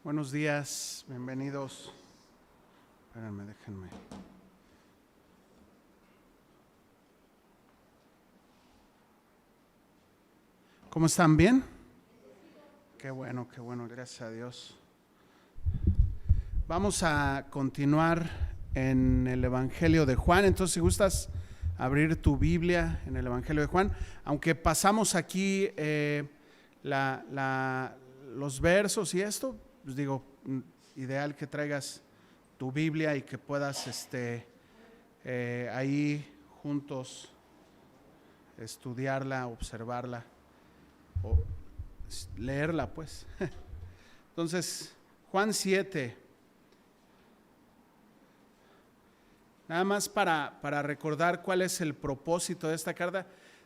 Buenos días, bienvenidos. Espérenme, déjenme. ¿Cómo están? ¿Bien? Qué bueno, gracias a Dios. Vamos a continuar en el Evangelio de Juan. Entonces, si gustas abrir tu Biblia en el Evangelio de Juan, aunque pasamos aquí los versos y esto, pues digo, ideal que traigas tu Biblia y que puedas ahí juntos estudiarla, observarla o leerla, pues. Entonces, Juan 7. Nada más para recordar cuál es el propósito de esta carta.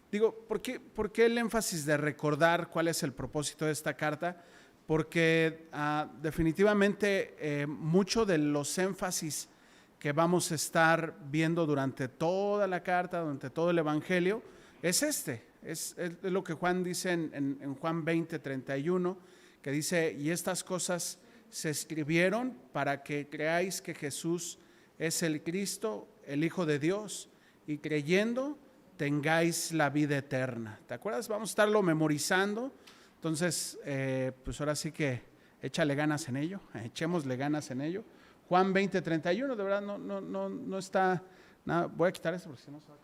Digo, ¿por qué el énfasis de recordar cuál es el propósito de esta carta? Porque definitivamente mucho de los énfasis que vamos a estar viendo durante toda la carta, durante todo el Evangelio, es lo que Juan dice en Juan 20:31, que dice: y estas cosas se escribieron para que creáis que Jesús es el Cristo, el Hijo de Dios, y creyendo tengáis la vida eterna. ¿Te acuerdas? Vamos a estarlo memorizando. Entonces, pues ahora sí que échale ganas en ello, echémosle ganas en ello. Juan 20:31, de verdad no está nada. Voy a quitar esto porque si no se va a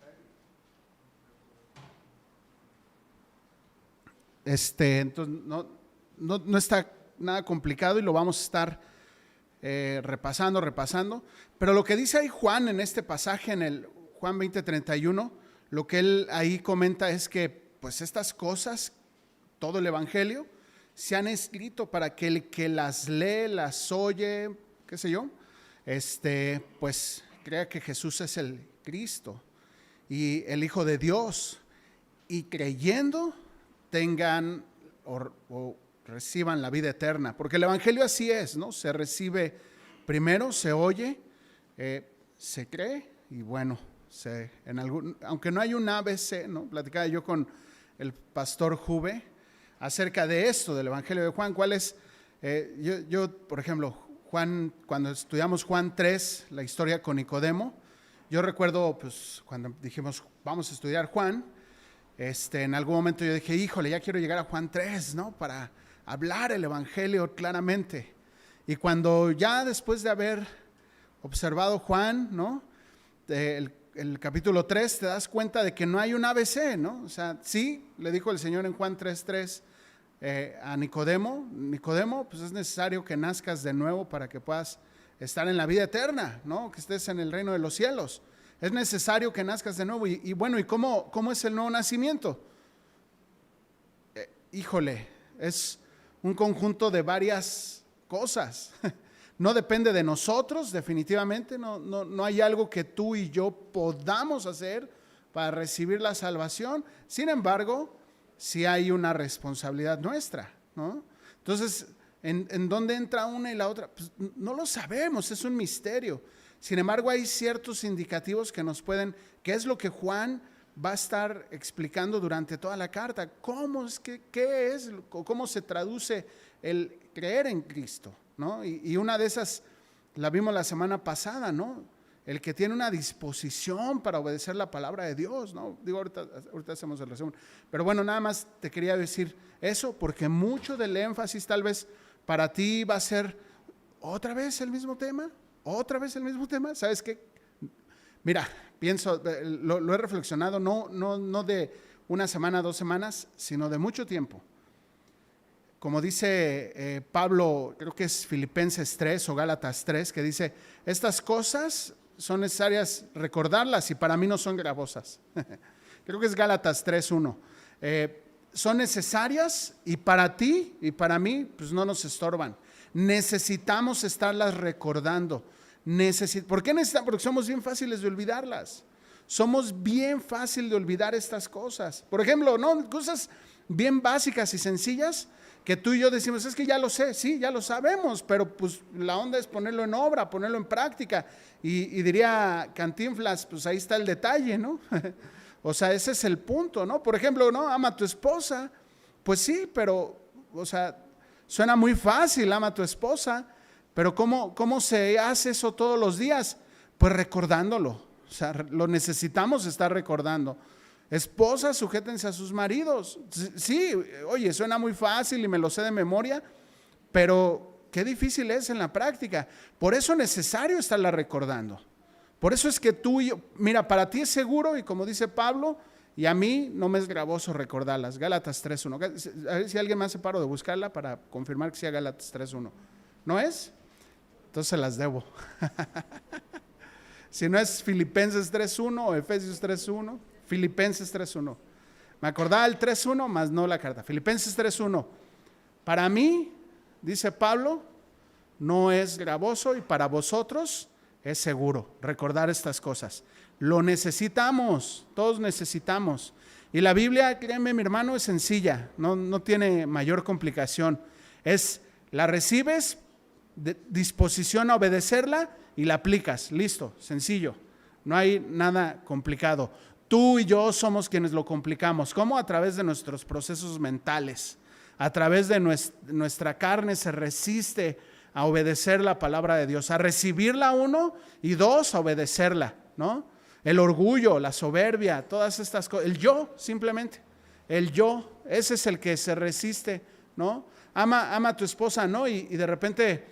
caer. Entonces no está nada complicado y lo vamos a estar repasando. Pero lo que dice ahí Juan en este pasaje, en el Juan 20:31, lo que él ahí comenta es que pues estas cosas, todo el Evangelio, se han escrito para que el que las lee, las oye, qué sé yo, pues crea que Jesús es el Cristo y el Hijo de Dios, y creyendo tengan o reciban la vida eterna. Porque el Evangelio así es, ¿no? Se recibe primero, se oye, se cree y bueno, aunque no hay un ABC, ¿no? Platicaba yo con el pastor Juve acerca de esto, del Evangelio de Juan. ¿Cuál es? Yo, por ejemplo, Juan, cuando estudiamos Juan 3, la historia con Nicodemo, yo recuerdo, pues, cuando dijimos, vamos a estudiar Juan, en algún momento yo dije, híjole, ya quiero llegar a Juan 3, ¿no? Para hablar el Evangelio claramente. Y cuando ya después de haber observado Juan, ¿no? El capítulo 3, te das cuenta de que no hay un ABC, ¿no? O sea, sí, le dijo el Señor en Juan 3:3 a Nicodemo, pues es necesario que nazcas de nuevo para que puedas estar en la vida eterna, ¿no? Que estés en el reino de los cielos. Es necesario que nazcas de nuevo. Y bueno, ¿y cómo es el nuevo nacimiento? Híjole, es un conjunto de varias cosas. No depende de nosotros, definitivamente. No hay algo que tú y yo podamos hacer para recibir la salvación. Sin embargo, sí hay una responsabilidad nuestra, ¿no? Entonces, ¿en dónde entra una y la otra? Pues no lo sabemos, es un misterio. Sin embargo, hay ciertos indicativos que nos pueden, que es lo que Juan va a estar explicando durante toda la carta. ¿Qué es? ¿Cómo se traduce el creer en Cristo? ¿No? Y una de esas la vimos la semana pasada, ¿no? El que tiene una disposición para obedecer la palabra de Dios, ¿no? Digo, ahorita hacemos el resumen. Pero bueno, nada más te quería decir eso, porque mucho del énfasis tal vez para ti va a ser otra vez el mismo tema. ¿Sabes qué? Mira, pienso, lo he reflexionado, no de una semana, 2 semanas, sino de mucho tiempo. Como dice Pablo, creo que es Filipenses 3 o Gálatas 3, que dice, estas cosas son necesarias recordarlas y para mí no son gravosas. Creo que es Gálatas 3:1. Son necesarias y para ti y para mí pues no nos estorban. Necesitamos estarlas recordando. ¿Por qué necesitamos? Porque somos bien fáciles de olvidarlas. Somos bien fácil de olvidar estas cosas. Por ejemplo, ¿no? Cosas bien básicas y sencillas que tú y yo decimos, es que ya lo sé, sí, ya lo sabemos, pero pues la onda es ponerlo en obra, ponerlo en práctica. Y diría Cantinflas, pues ahí está el detalle, ¿no? O sea, ese es el punto, ¿no? Por ejemplo, ¿no? Ama a tu esposa, pues sí, pero, o sea, Suena muy fácil, ama a tu esposa, pero ¿cómo se hace eso todos los días? Pues recordándolo. O sea, lo necesitamos estar recordando. Esposas, sujétense a sus maridos. Sí, oye, suena muy fácil y me lo sé de memoria, pero qué difícil es en la práctica. Por eso es necesario estarla recordando. Por eso es que tú y yo, mira, para ti es seguro, y como dice Pablo, y a mí no me es gravoso recordarlas. Gálatas 3:1. A ver si alguien me hace paro de buscarla para confirmar que sea Gálatas 3:1. ¿No es? Entonces las debo. Si no es Filipenses 3:1 o Efesios 3:1, Filipenses 3:1. Me acordaba el 3:1, más no la carta. Filipenses 3:1. Para mí, dice Pablo, no es gravoso, y para vosotros es seguro recordar estas cosas. Lo necesitamos, todos necesitamos. Y la Biblia, créeme mi hermano, es sencilla, no tiene mayor complicación. La recibes, disposición a obedecerla y la aplicas. Listo, sencillo. No hay nada complicado. Tú y yo somos quienes lo complicamos. ¿Cómo? A través de nuestros procesos mentales. A través de nuestra carne se resiste a obedecer la palabra de Dios, a recibirla, uno, y dos, a obedecerla, ¿no? El orgullo, la soberbia, todas estas cosas, el yo, simplemente, el yo, ese es el que se resiste, ¿no? Ama a tu esposa, ¿no? Y de repente,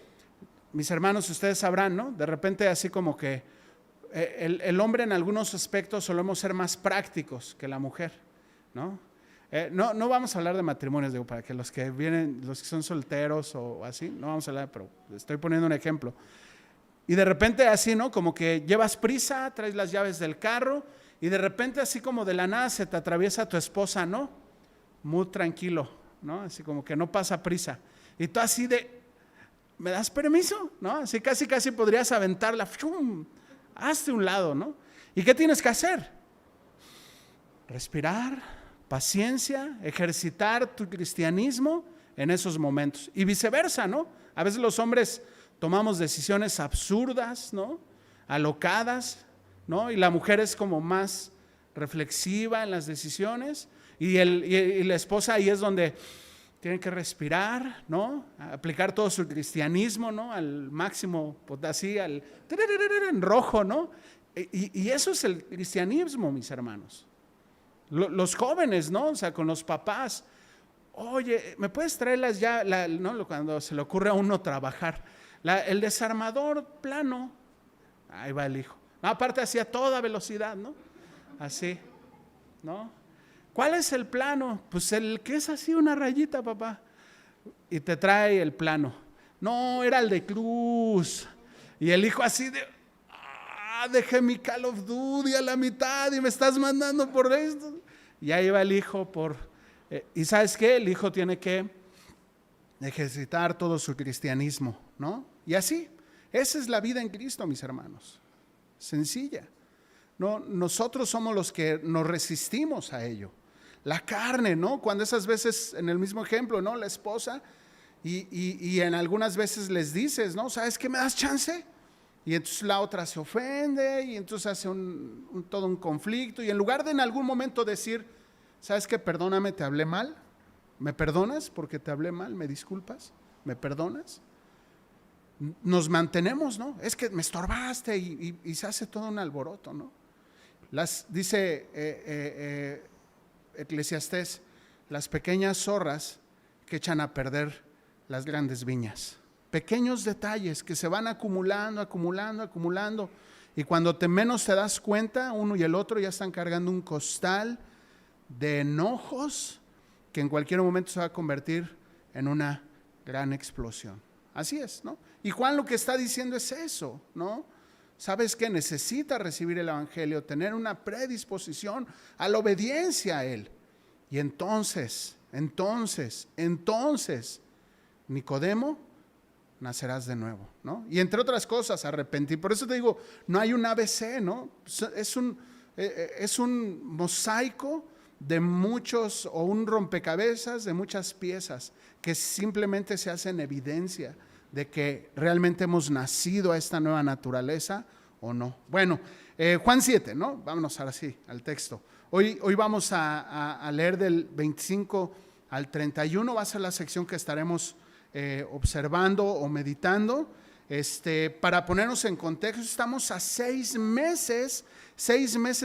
mis hermanos, ustedes sabrán, ¿no? De repente así como que el hombre en algunos aspectos solemos ser más prácticos que la mujer, ¿no? No vamos a hablar de matrimonios, digo, para que los que vienen, los que son solteros o así, no vamos a hablar, pero estoy poniendo un ejemplo. Y de repente así, ¿no? Como que llevas prisa, traes las llaves del carro y de repente así como de la nada se te atraviesa tu esposa, ¿no? Muy tranquilo, ¿no? Así como que no pasa prisa. Y tú así de, ¿me das permiso? ¿No? Así casi podrías aventarla, ¡fum! Hazte un lado, ¿no? ¿Y qué tienes que hacer? Respirar, paciencia, ejercitar tu cristianismo en esos momentos. Y viceversa, ¿no? A veces los hombres tomamos decisiones absurdas, ¿no? Alocadas, ¿no? Y la mujer es como más reflexiva en las decisiones. Y la esposa ahí es donde tiene que respirar, ¿no? Aplicar todo su cristianismo, ¿no? Al máximo, pues así, al en rojo, ¿no? Y eso es el cristianismo, mis hermanos. Los jóvenes, ¿no? O sea, con los papás. Oye, ¿me puedes traerlas ya? ¿No? Cuando se le ocurre a uno trabajar. El desarmador plano. Ahí va el hijo. No, aparte así a toda velocidad, ¿no? Así, ¿no? ¿Cuál es el plano? Pues el que es así una rayita, papá. Y te trae el plano. No, era el de cruz. Y el hijo así de, dejé mi Call of Duty a la mitad y me estás mandando por esto. Y ahí va el hijo y ¿sabes qué? El hijo tiene que ejercitar todo su cristianismo, ¿no? Y así, esa es la vida en Cristo, mis hermanos. Sencilla. No, nosotros somos los que nos resistimos a ello. La carne, ¿no? Cuando esas veces, en el mismo ejemplo, ¿no? La esposa, y en algunas veces les dices, ¿no? ¿Sabes qué? ¿Me das chance? Y entonces la otra se ofende y entonces hace todo un conflicto. Y en lugar de en algún momento decir, ¿sabes qué? Perdóname, te hablé mal. ¿Me perdonas porque te hablé mal? ¿Me disculpas? ¿Me perdonas? Nos mantenemos, ¿no? Es que me estorbaste y se hace todo un alboroto, ¿no? Dice Eclesiastés, las pequeñas zorras que echan a perder las grandes viñas. Pequeños detalles que se van acumulando, y cuando menos te das cuenta, uno y el otro ya están cargando un costal de enojos que en cualquier momento se va a convertir en una gran explosión. Así es, ¿no? Y Juan lo que está diciendo es eso, ¿no? ¿Sabes qué? Necesita recibir el evangelio, tener una predisposición a la obediencia a él. Y entonces, Nicodemo, nacerás de nuevo, ¿no? Y entre otras cosas, arrepentir. Por eso te digo, no hay un ABC, ¿no? Es un mosaico de muchos, o un rompecabezas de muchas piezas que simplemente se hacen evidencia de que realmente hemos nacido a esta nueva naturaleza o no. Bueno, Juan 7, ¿no? Vámonos ahora sí al texto. Hoy vamos a leer del 25 al 31, va a ser la sección que estaremos observando o meditando. Para ponernos en contexto, estamos a 6 meses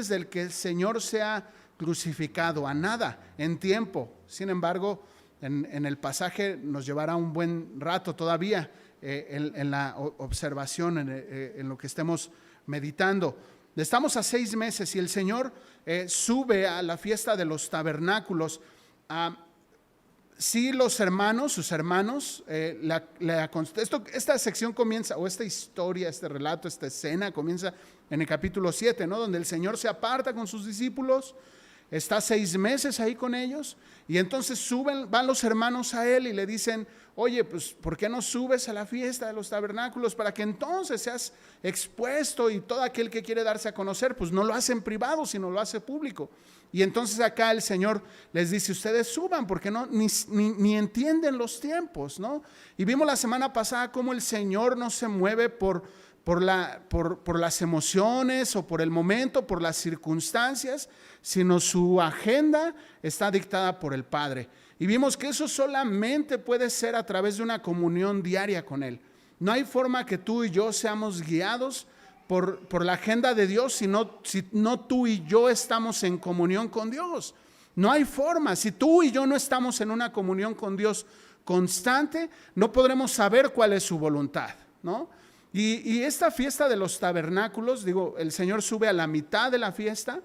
del que el Señor sea crucificado, a nada en tiempo. Sin embargo, en el pasaje nos llevará un buen rato todavía en la observación, en lo que estemos meditando. Estamos a 6 meses y el Señor sube a la fiesta de los tabernáculos. Sí, sus hermanos, esta sección comienza, o esta historia, este relato, esta escena comienza en el capítulo 7, ¿no? Donde el Señor se aparta con sus discípulos, está 6 meses ahí con ellos, y entonces van los hermanos a él y le dicen: oye, pues ¿por qué no subes a la fiesta de los tabernáculos para que entonces seas expuesto, y todo aquel que quiere darse a conocer, pues no lo hace en privado, sino lo hace público? Y entonces acá el Señor les dice: ustedes suban, porque ni entienden los tiempos, ¿no? Y vimos la semana pasada cómo el Señor no se mueve por las emociones o por el momento, por las circunstancias, sino su agenda está dictada por el Padre. Y vimos que eso solamente puede ser a través de una comunión diaria con Él. No hay forma que tú y yo seamos guiados por la agenda de Dios si no tú y yo estamos en comunión con Dios. No hay forma. Si tú y yo no estamos en una comunión con Dios constante, no podremos saber cuál es su voluntad, ¿no? Y esta fiesta de los tabernáculos, el Señor sube a la mitad de la fiesta,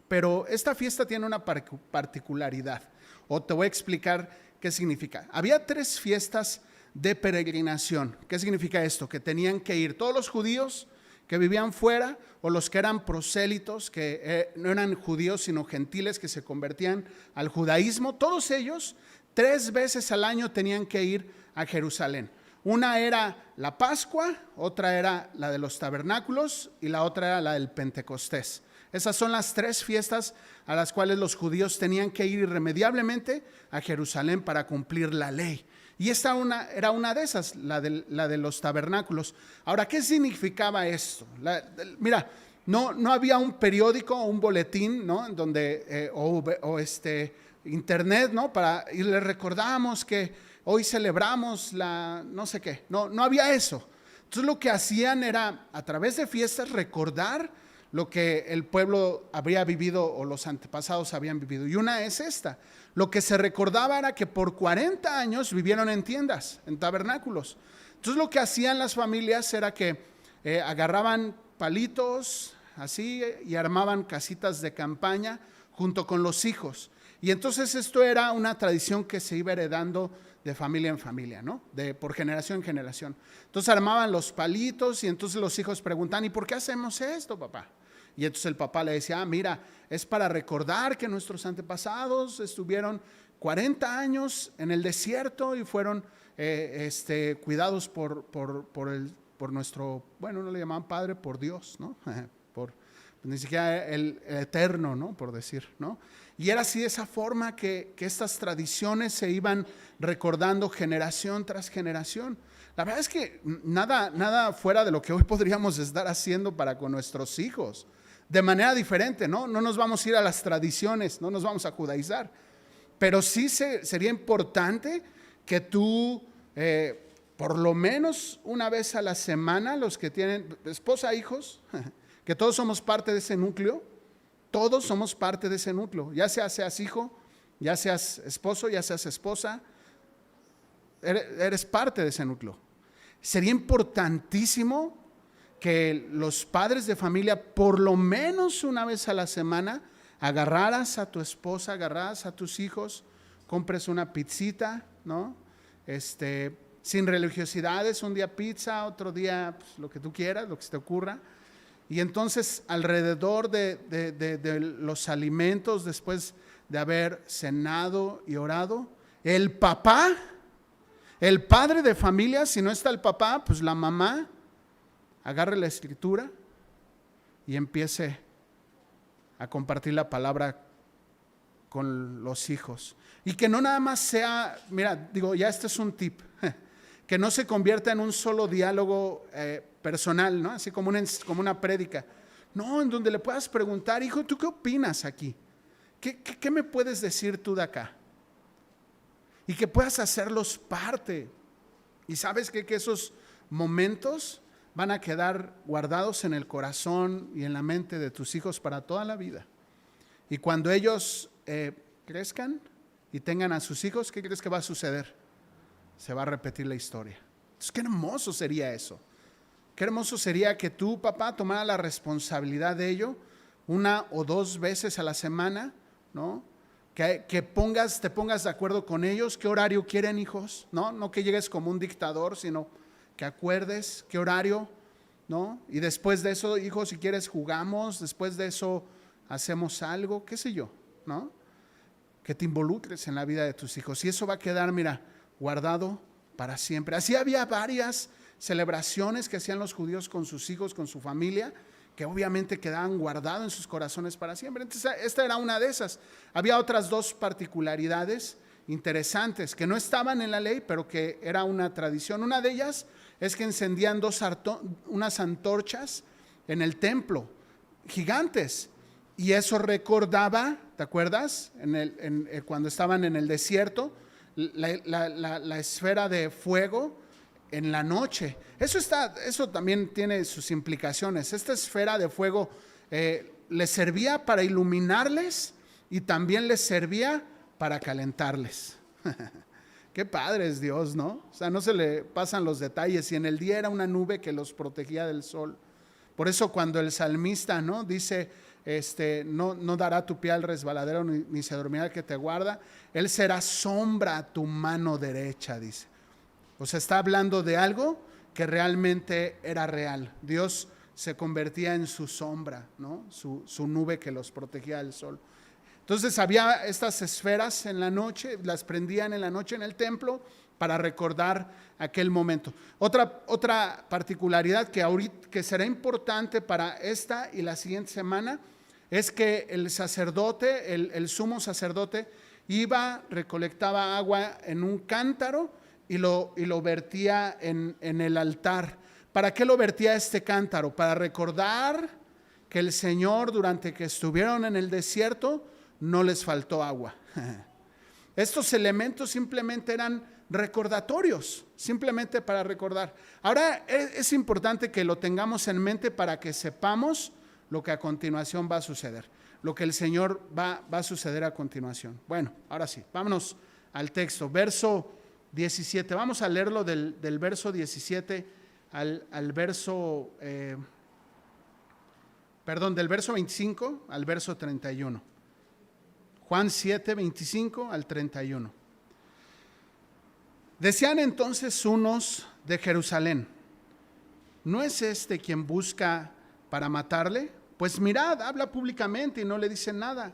pero esta fiesta tiene una particularidad, o te voy a explicar qué significa. Había 3 fiestas de peregrinación. ¿Qué significa esto? Que tenían que ir todos los judíos que vivían fuera, o los que eran prosélitos, que no eran judíos sino gentiles que se convertían al judaísmo. Todos ellos 3 veces al año tenían que ir a Jerusalén. Una era la Pascua, otra era la de los tabernáculos y la otra era la del Pentecostés. Esas son las 3 fiestas a las cuales los judíos tenían que ir irremediablemente a Jerusalén para cumplir la ley. Y esta era una de esas, la de los tabernáculos. Ahora, ¿qué significaba esto? Mira, no había un periódico o un boletín, ¿no? Donde, internet, ¿no? Y le recordamos que hoy celebramos no sé qué. No había eso. Entonces lo que hacían era, a través de fiestas, recordar lo que el pueblo habría vivido o los antepasados habían vivido. Y una es esta. Lo que se recordaba era que por 40 años vivieron en tiendas, en tabernáculos. Entonces lo que hacían las familias era que agarraban palitos así y armaban casitas de campaña junto con los hijos. Y entonces esto era una tradición que se iba heredando de familia en familia, ¿no? Por generación en generación. Entonces armaban los palitos y entonces los hijos preguntan: ¿y por qué hacemos esto, papá? Y entonces el papá le decía: mira, es para recordar que nuestros antepasados estuvieron 40 años en el desierto y fueron cuidados por nuestro, bueno, no le llamaban padre, por Dios, ¿no? Ni siquiera el eterno, ¿no? Por decir, ¿no? Y era así, de esa forma que estas tradiciones se iban recordando generación tras generación. La verdad es que nada fuera de lo que hoy podríamos estar haciendo para con nuestros hijos, de manera diferente, ¿no? No nos vamos a ir a las tradiciones, no nos vamos a judaizar, pero sí sería importante que tú, por lo menos una vez a la semana, los que tienen esposa, hijos, que todos somos parte de ese núcleo, todos somos parte de ese núcleo, ya seas hijo, ya seas esposo, ya seas esposa, eres parte de ese núcleo. Sería importantísimo que los padres de familia, por lo menos una vez a la semana, agarraras a tu esposa, agarraras a tus hijos, compres una pizzita, ¿no? Sin religiosidades, un día pizza, otro día pues, lo que tú quieras, lo que se te ocurra. Y entonces alrededor de los alimentos, después de haber cenado y orado, el papá, el padre de familia, si no está el papá, pues la mamá, agarre la escritura y empiece a compartir la palabra con los hijos. Y que no nada más sea, mira, ya este es un tip, que no se convierta en un solo diálogo personal, ¿no? Así como una prédica. No, en donde le puedas preguntar: hijo, ¿tú qué opinas aquí? ¿Qué me puedes decir tú de acá? y que puedas hacerlos parte. Y sabes que esos momentos van a quedar guardados en el corazón y en la mente de tus hijos para toda la vida. Y cuando ellos crezcan y tengan a sus hijos, ¿qué crees que va a suceder? Se va a repetir la historia. Entonces, qué hermoso sería eso. Qué hermoso sería que tú, papá, tomara la responsabilidad de ello 1 o 2 veces a la semana, ¿no? Que te pongas de acuerdo con ellos, qué horario quieren, hijos, ¿no? No que llegues como un dictador, sino que acuerdes qué horario, ¿no? Y después de eso, hijos, si quieres jugamos, después de eso hacemos algo, qué sé yo, ¿no? Que te involucres en la vida de tus hijos. Y eso va a quedar, mira, guardado para siempre. Así había varias celebraciones que hacían los judíos con sus hijos, con su familia, que obviamente quedaban guardados en sus corazones para siempre. Entonces, esta era una de esas. Había otras 2 particularidades interesantes que no estaban en la ley, pero que era una tradición. Una de ellas es que encendían unas antorchas en el templo, gigantes, y eso recordaba, ¿te acuerdas? Cuando estaban en el desierto, la esfera de fuego en la noche. Eso también tiene sus implicaciones. Esta esfera de fuego les servía para iluminarles y también les servía para calentarles. Qué padre es Dios, ¿no? O sea, no se le pasan los detalles. Y en el día era una nube que los protegía del sol. Por eso cuando el salmista, ¿no?, dice, no dará tu pie al resbaladero, ni se dormirá el que te guarda, Él será sombra a tu mano derecha, dice. O sea, está hablando de algo que realmente era real. Dios se convertía en su sombra, ¿no? Su nube que los protegía del sol. Entonces había estas esferas en la noche, las prendían en la noche en el templo para recordar aquel momento. Otra particularidad que será importante para esta y la siguiente semana es que el sacerdote, el sumo sacerdote, recolectaba agua en un cántaro y lo vertía en el altar. ¿Para qué lo vertía este cántaro? Para recordar que el Señor, durante que estuvieron en el desierto, no les faltó agua. Estos elementos simplemente eran recordatorios, simplemente para recordar. Ahora es importante que lo tengamos en mente para que sepamos lo que a continuación va a suceder, lo que el Señor va a suceder a continuación. Bueno, ahora sí, vámonos al texto, verso 17. Vamos a leerlo del verso 17 al verso, del verso 25 al verso 31. Juan 7, 25 al 31. Decían entonces unos de Jerusalén: ¿no es este quien busca para matarle? Pues mirad, habla públicamente y no le dicen nada.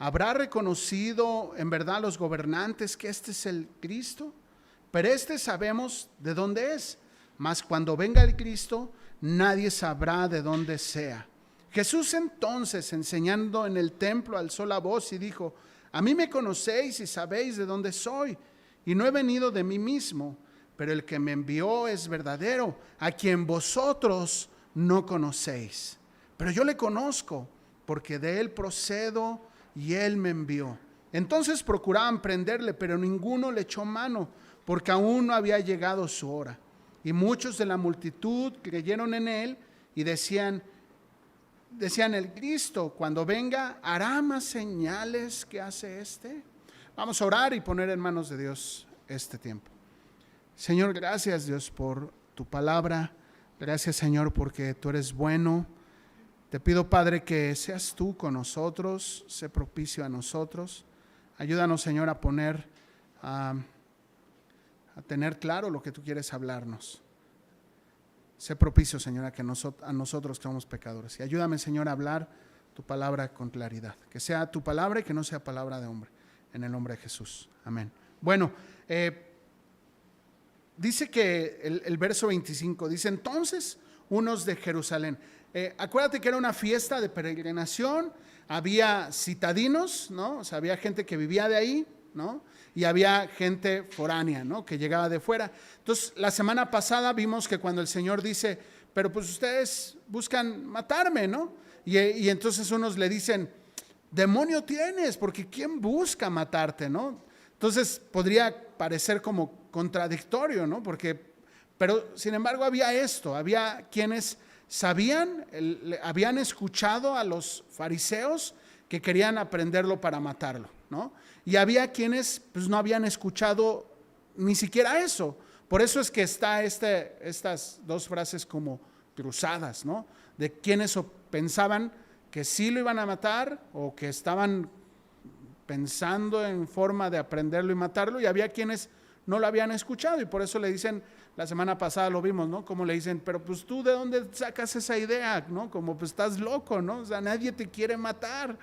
¿Habrá reconocido en verdad los gobernantes que este es el Cristo? Pero sabemos de dónde es, mas cuando venga el Cristo, nadie sabrá de dónde sea. Jesús entonces, enseñando en el templo, alzó la voz y dijo: a mí me conocéis y sabéis de dónde soy, y no he venido de mí mismo, pero el que me envió es verdadero, a quien vosotros no conocéis. Pero yo le conozco, porque de él procedo y él me envió. Entonces procuraban prenderle, pero ninguno le echó mano, porque aún no había llegado su hora. Y muchos de la multitud creyeron en él y decían: el Cristo, cuando venga, hará más señales que hace este. Vamos a orar y poner en manos de Dios este tiempo. Señor, gracias, Dios, por tu palabra. Gracias, Señor, porque tú eres bueno. Te pido, Padre, que seas tú con nosotros, sé propicio a nosotros. Ayúdanos, Señor, a tener claro lo que tú quieres hablarnos. Sé propicio, Señor, a nosotros que somos pecadores. Y ayúdame, Señor, a hablar tu palabra con claridad. Que sea tu palabra y que no sea palabra de hombre. En el nombre de Jesús. Amén. Bueno, dice que el verso 25, dice: entonces unos de Jerusalén. Acuérdate que era una fiesta de peregrinación. Había citadinos, ¿no? O sea, había gente que vivía de ahí, ¿no? Y había gente foránea, ¿no?, que llegaba de fuera. Entonces, la semana pasada vimos que cuando el Señor dice: pero pues ustedes buscan matarme, ¿no? Y entonces unos le dicen: demonio tienes, porque ¿quién busca matarte, no? Entonces podría parecer como contradictorio, ¿no? Pero sin embargo había quienes sabían, habían escuchado a los fariseos que querían aprenderlo para matarlo, ¿no? Y había quienes pues no habían escuchado ni siquiera eso. Por eso es que está estas dos frases como cruzadas, ¿no? De quienes pensaban que sí lo iban a matar o que estaban pensando en forma de aprenderlo y matarlo, y había quienes no lo habían escuchado, y por eso le dicen, la semana pasada lo vimos, ¿no? Como le dicen, pero pues tú ¿de dónde sacas esa idea? ¿No? Como pues estás loco, ¿no? O sea, nadie te quiere matar.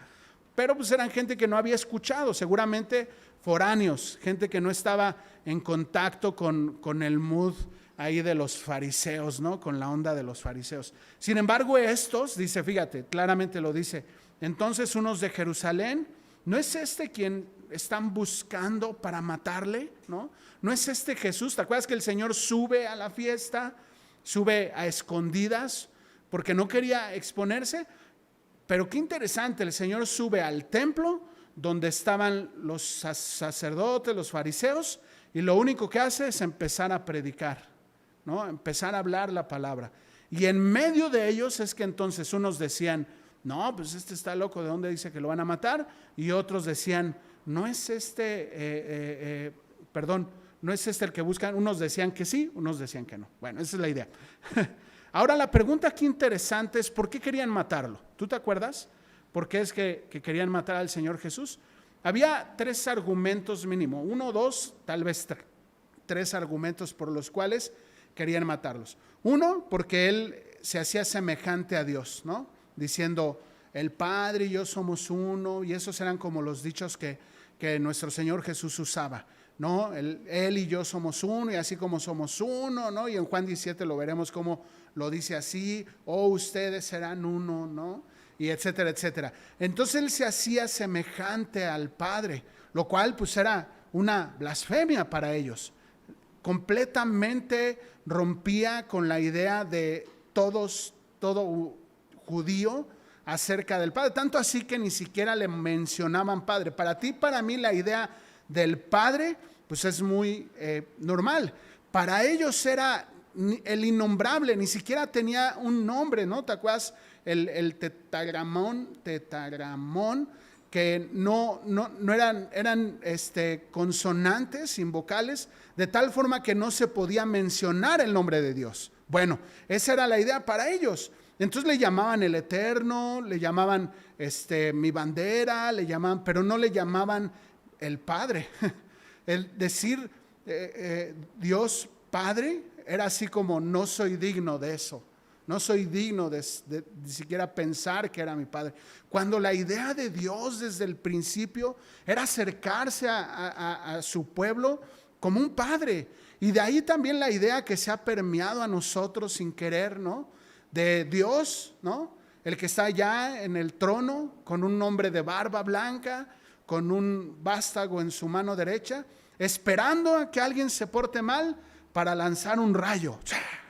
Pero pues eran gente que no había escuchado, seguramente foráneos, gente que no estaba en contacto con el mood ahí de los fariseos, ¿no? Con la onda de los fariseos. Sin embargo, estos, dice, fíjate, claramente lo dice, entonces unos de Jerusalén, ¿no es este quien están buscando para matarle? ¿No? ¿No es este Jesús? ¿Te acuerdas que el Señor sube a la fiesta, sube a escondidas porque no quería exponerse? Pero qué interesante, el Señor sube al templo donde estaban los sacerdotes, los fariseos, y lo único que hace es empezar a predicar, ¿no? Empezar a hablar la palabra. Y en medio de ellos es que entonces unos decían, no, pues este está loco, ¿de dónde dice que lo van a matar? Y otros decían, no es no es este el que buscan. Unos decían que sí, unos decían que no. Bueno, esa es la idea. Ahora la pregunta aquí interesante es, ¿por qué querían matarlo? ¿Tú te acuerdas? ¿Por qué es que querían matar al Señor Jesús? Había 3 argumentos mínimo, 1, 2, tal vez 3 argumentos por los cuales querían matarlos. Uno, porque él se hacía semejante a Dios, ¿no? Diciendo, el Padre y yo somos uno, y esos eran como los dichos que nuestro Señor Jesús usaba, ¿no? Él y yo somos uno, y así como somos uno, ¿no? Y en Juan 17 lo veremos como lo dice así, ustedes serán uno, ¿no? Y etcétera, etcétera. Entonces él se hacía semejante al Padre, lo cual pues era una blasfemia para ellos. Completamente rompía con la idea de todo judío acerca del Padre, tanto así que ni siquiera le mencionaban Padre. Para ti, para mí, la idea del Padre pues es muy normal. Para ellos era el innombrable, ni siquiera tenía un nombre, ¿no? ¿Te acuerdas? El tetagramón, que no eran consonantes sin vocales, de tal forma que no se podía mencionar el nombre de Dios. Bueno, esa era la idea para ellos. Entonces le llamaban el Eterno, le llamaban mi bandera, le llamaban, pero no le llamaban el Padre. El decir Dios Padre era así como, no soy digno de eso. No soy digno de siquiera pensar que era mi Padre. Cuando la idea de Dios desde el principio era acercarse a su pueblo como un Padre. Y de ahí también la idea que se ha permeado a nosotros sin querer, ¿no? De Dios, ¿no? El que está allá en el trono con un hombre de barba blanca, con un vástago en su mano derecha, esperando a que alguien se porte mal para lanzar un rayo,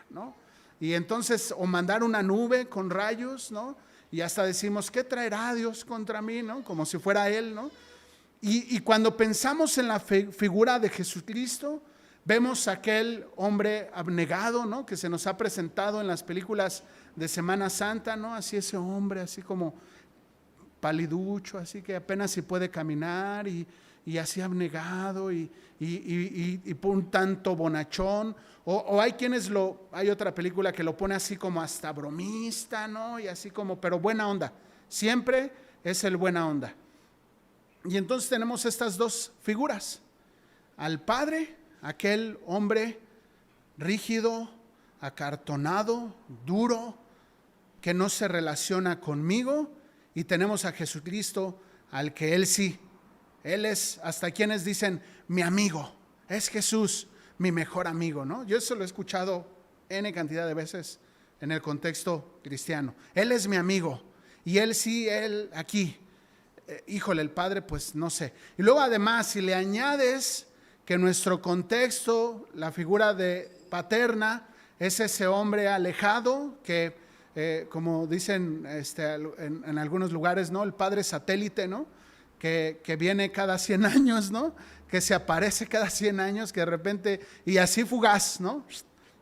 ¿no? Y entonces, o mandar una nube con rayos, ¿no? Y hasta decimos, ¿qué traerá Dios contra mí, no? Como si fuera Él, ¿no? Y cuando pensamos en la figura de Jesucristo, vemos aquel hombre abnegado, ¿no? Que se nos ha presentado en las películas de Semana Santa, ¿no? Así ese hombre, así como paliducho, así que apenas si puede caminar y así abnegado y un tanto bonachón. O hay quienes hay otra película que lo pone así como hasta bromista, ¿no? Y así como, pero buena onda. Siempre es el buena onda. Y entonces tenemos estas dos figuras. Al Padre, aquel hombre rígido, acartonado, duro, que no se relaciona conmigo. Y tenemos a Jesucristo, al que Él sí. Él es, hasta quienes dicen, mi amigo. Es Jesús, mi mejor amigo, ¿no? Yo eso lo he escuchado N cantidad de veces en el contexto cristiano. Él es mi amigo. Y Él sí, Él aquí. Híjole, el Padre, pues no sé. Y luego además, si le añades que nuestro contexto, la figura de paterna, es ese hombre alejado que, como dicen en algunos lugares, ¿no? El padre satélite, ¿no? que viene cada 100 años, ¿no? Que se aparece cada 100 años, que de repente, y así fugaz, ¿no?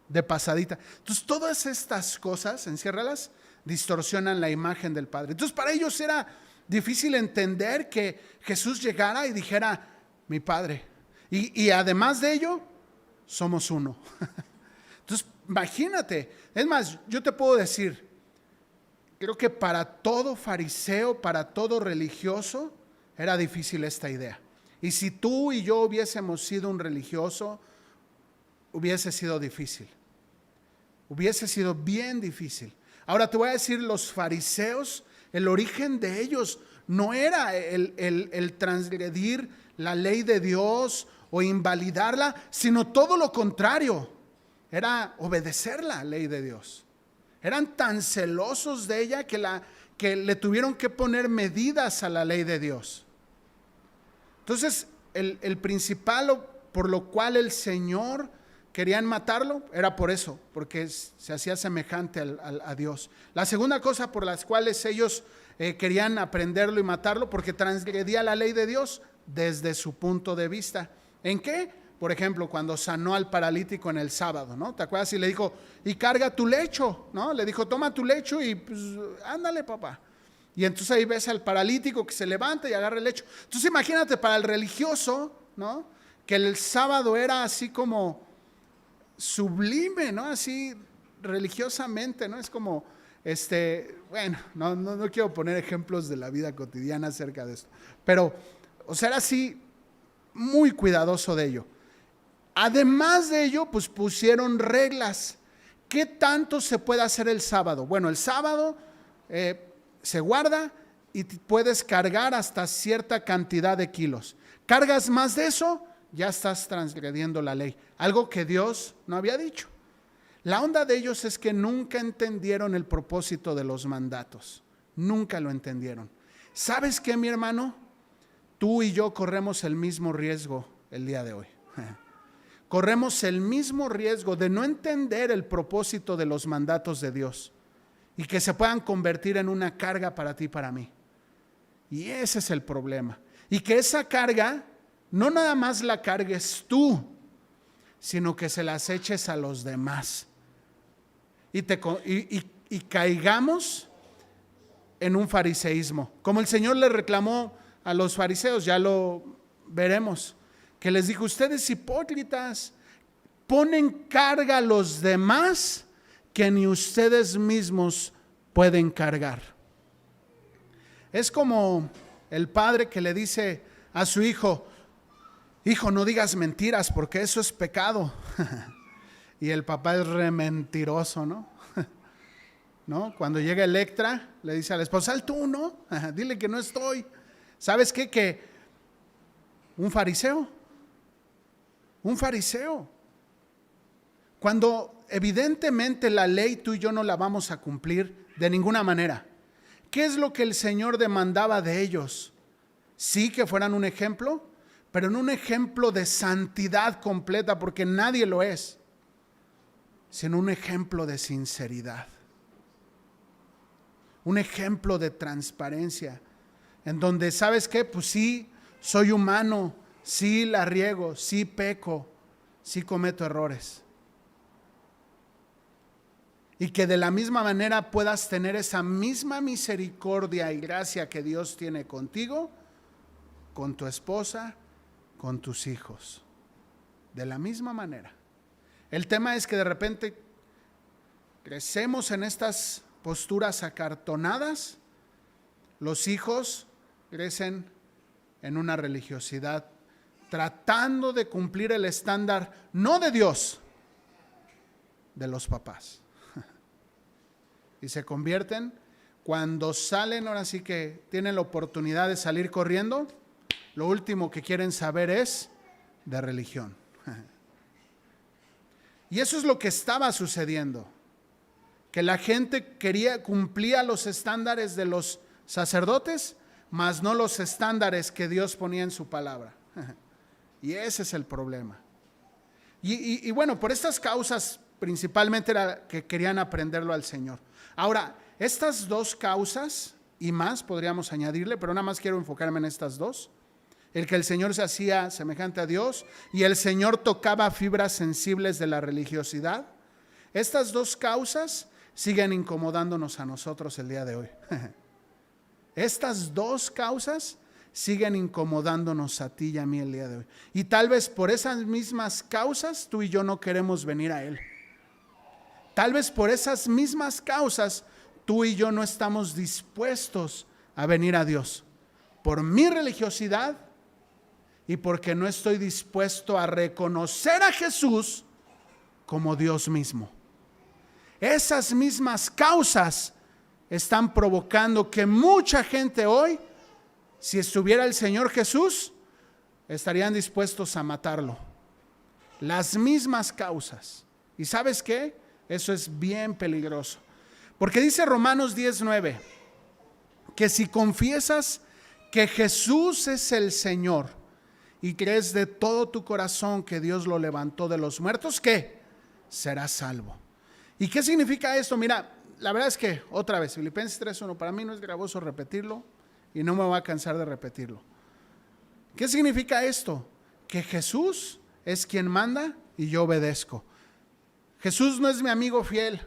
De pasadita. Entonces, todas estas cosas, enciérralas, distorsionan la imagen del Padre. Entonces, para ellos era difícil entender que Jesús llegara y dijera, mi Padre. Y además de ello, somos uno. Entonces, imagínate. Es más, yo te puedo decir, creo que para todo fariseo, para todo religioso, era difícil esta idea. Y si tú y yo hubiésemos sido un religioso, hubiese sido difícil. Hubiese sido bien difícil. Ahora te voy a decir, los fariseos, el origen de ellos no era el transgredir la ley de Dios o invalidarla, sino todo lo contrario, era obedecer la ley de Dios. Eran tan celosos de ella que le tuvieron que poner medidas a la ley de Dios. Entonces, el principal por lo cual el Señor querían matarlo era por eso, porque se hacía semejante a Dios. La segunda cosa por las cuales ellos querían aprenderlo y matarlo, porque transgredía la ley de Dios desde su punto de vista. ¿En qué? Por ejemplo, cuando sanó al paralítico en el sábado, ¿no? ¿Te acuerdas? Y le dijo, y carga tu lecho, ¿no? Le dijo, toma tu lecho y pues ándale, papá. Y entonces ahí ves al paralítico que se levanta y agarra el lecho. Entonces imagínate para el religioso, ¿no? Que el sábado era así como sublime, ¿no? Así religiosamente, ¿no? Es como, bueno, no quiero poner ejemplos de la vida cotidiana acerca de esto, pero, o sea, era así muy cuidadoso de ello. Además de ello, pues pusieron reglas. ¿Qué tanto se puede hacer el sábado? Bueno, el sábado se guarda y puedes cargar hasta cierta cantidad de kilos. Cargas más de eso, ya estás transgrediendo la ley. Algo que Dios no había dicho. La onda de ellos es que nunca entendieron el propósito de los mandatos. Nunca lo entendieron. ¿Sabes qué, mi hermano? Tú y yo corremos el mismo riesgo el día de hoy. Corremos el mismo riesgo de no entender el propósito de los mandatos de Dios y que se puedan convertir en una carga para ti y para mí. Y ese es el problema. Y que esa carga no nada más la cargues tú, sino que se las eches a los demás. Y caigamos en un fariseísmo. Como el Señor le reclamó a los fariseos, ya lo veremos, que les dijo, ustedes hipócritas, ponen carga a los demás que ni ustedes mismos pueden cargar. Es como el padre que le dice a su hijo, hijo, no digas mentiras porque eso es pecado. Y el papá es re mentiroso, ¿no? ¿No? Cuando llega Electra, le dice a la esposa, sal tú, ¿no? Dile que no estoy. ¿Sabes qué? Que un fariseo, cuando evidentemente la ley tú y yo no la vamos a cumplir de ninguna manera. ¿Qué es lo que el Señor demandaba de ellos? Sí, que fueran un ejemplo, pero no un ejemplo de santidad completa, porque nadie lo es, sino un ejemplo de sinceridad, un ejemplo de transparencia, en donde, ¿sabes qué? Pues sí, soy humano, sí la riego, sí peco, sí cometo errores. Y que de la misma manera puedas tener esa misma misericordia y gracia que Dios tiene contigo, con tu esposa, con tus hijos. De la misma manera. El tema es que de repente crecemos en estas posturas acartonadas. Los hijos crecen en una religiosidad tratando de cumplir el estándar, no de Dios, de los papás. Y se convierten, cuando salen, ahora sí que tienen la oportunidad de salir corriendo, lo último que quieren saber es de religión. Y eso es lo que estaba sucediendo, que la gente cumplía los estándares de los sacerdotes, mas no los estándares que Dios ponía en su palabra. Y ese es el problema. Y bueno, por estas causas principalmente era que querían aprenderlo al Señor. Ahora, estas dos causas y más podríamos añadirle, pero nada más quiero enfocarme en estas dos. El que el Señor se hacía semejante a Dios y el Señor tocaba fibras sensibles de la religiosidad. Estas dos causas siguen incomodándonos a nosotros el día de hoy. Estas dos causas siguen incomodándonos a ti y a mí el día de hoy. Y tal vez por esas mismas causas tú y yo no queremos venir a Él. Tal vez por esas mismas causas tú y yo no estamos dispuestos a venir a Dios. Por mi religiosidad y porque no estoy dispuesto a reconocer a Jesús como Dios mismo. Esas mismas causas están provocando que mucha gente hoy, si estuviera el Señor Jesús, estarían dispuestos a matarlo. Las mismas causas. ¿Y sabes qué? Eso es bien peligroso. Porque dice Romanos 10:9, que si confiesas que Jesús es el Señor y crees de todo tu corazón que Dios lo levantó de los muertos, ¿qué? Serás salvo. ¿Y qué significa esto? Mira, la verdad es que, otra vez, Filipenses 3:1, para mí no es gravoso repetirlo y no me voy a cansar de repetirlo. ¿Qué significa esto? Que Jesús es quien manda y yo obedezco. Jesús no es mi amigo fiel,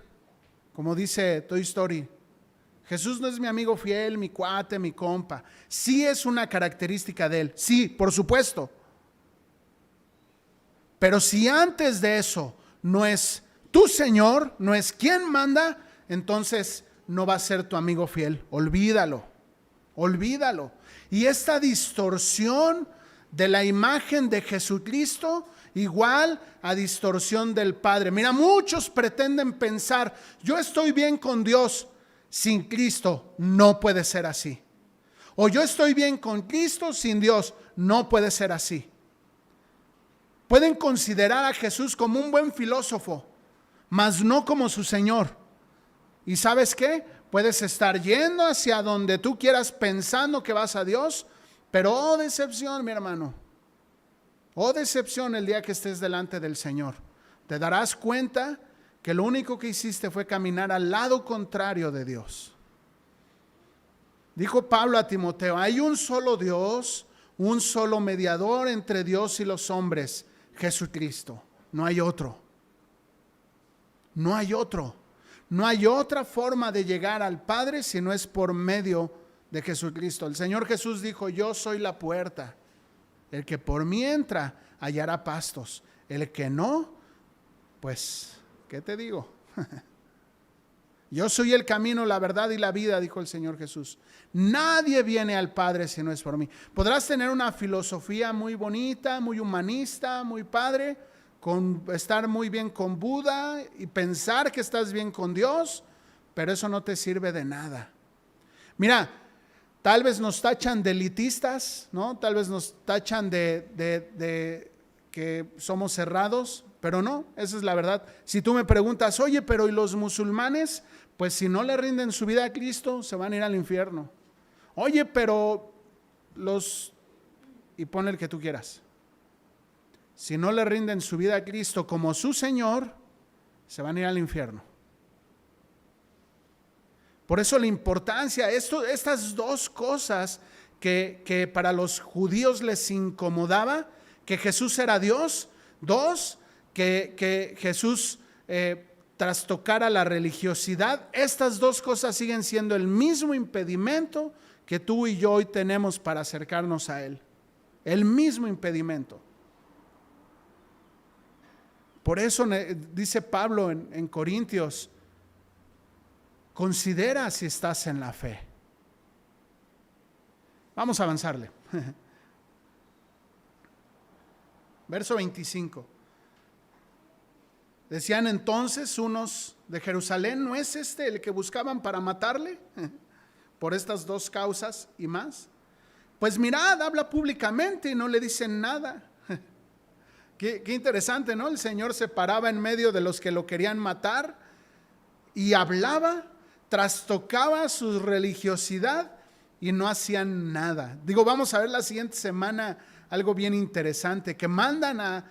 como dice Toy Story. Jesús no es mi amigo fiel, mi cuate, mi compa. Sí es una característica de Él, sí, por supuesto. Pero si antes de eso no es tu Señor, no es quien manda, entonces no va a ser tu amigo fiel. Olvídalo, olvídalo. Y esta distorsión de la imagen de Jesucristo igual a distorsión del Padre. Mira, muchos pretenden pensar, yo estoy bien con Dios. Sin Cristo no puede ser así. O yo estoy bien con Cristo, sin Dios no puede ser así. Pueden considerar a Jesús como un buen filósofo, mas no como su Señor. ¿Y sabes qué? Puedes estar yendo hacia donde tú quieras pensando que vas a Dios, pero oh decepción, mi hermano. Oh decepción el día que estés delante del Señor. Te darás cuenta que lo único que hiciste fue caminar al lado contrario de Dios. Dijo Pablo a Timoteo, hay un solo Dios, un solo mediador entre Dios y los hombres, Jesucristo. No hay otro. No hay otro. No hay otra forma de llegar al Padre si no es por medio de Jesucristo. El Señor Jesús dijo, yo soy la puerta. El que por mí entra hallará pastos. El que no, pues, ¿qué te digo? Yo soy el camino, la verdad y la vida, dijo el Señor Jesús. Nadie viene al Padre si no es por mí. Podrás tener una filosofía muy bonita, muy humanista, muy padre, con estar muy bien con Buda y pensar que estás bien con Dios, pero eso no te sirve de nada. Mira, tal vez nos tachan de elitistas, ¿no? Tal vez nos tachan de que somos cerrados, pero no, esa es la verdad. Si tú me preguntas, oye, pero ¿y los musulmanes? Pues si no le rinden su vida a Cristo, se van a ir al infierno. Oye, pero y pon el que tú quieras. Si no le rinden su vida a Cristo como su Señor, se van a ir al infierno. Por eso la importancia, estas dos cosas que para los judíos les incomodaba, que Jesús era Dios. Dos, que Jesús trastocara la religiosidad. Estas dos cosas siguen siendo el mismo impedimento que tú y yo hoy tenemos para acercarnos a Él. El mismo impedimento. Por eso dice Pablo en Corintios, considera si estás en la fe. Vamos a avanzarle. Verso 25. Decían entonces unos de Jerusalén, ¿no es este el que buscaban para matarle? Por estas dos causas y más. Pues mirad, habla públicamente y no le dicen nada. Qué interesante, ¿no? El Señor se paraba en medio de los que lo querían matar y hablaba, trastocaba su religiosidad y no hacían nada. Digo, vamos a ver la siguiente semana algo bien interesante, que mandan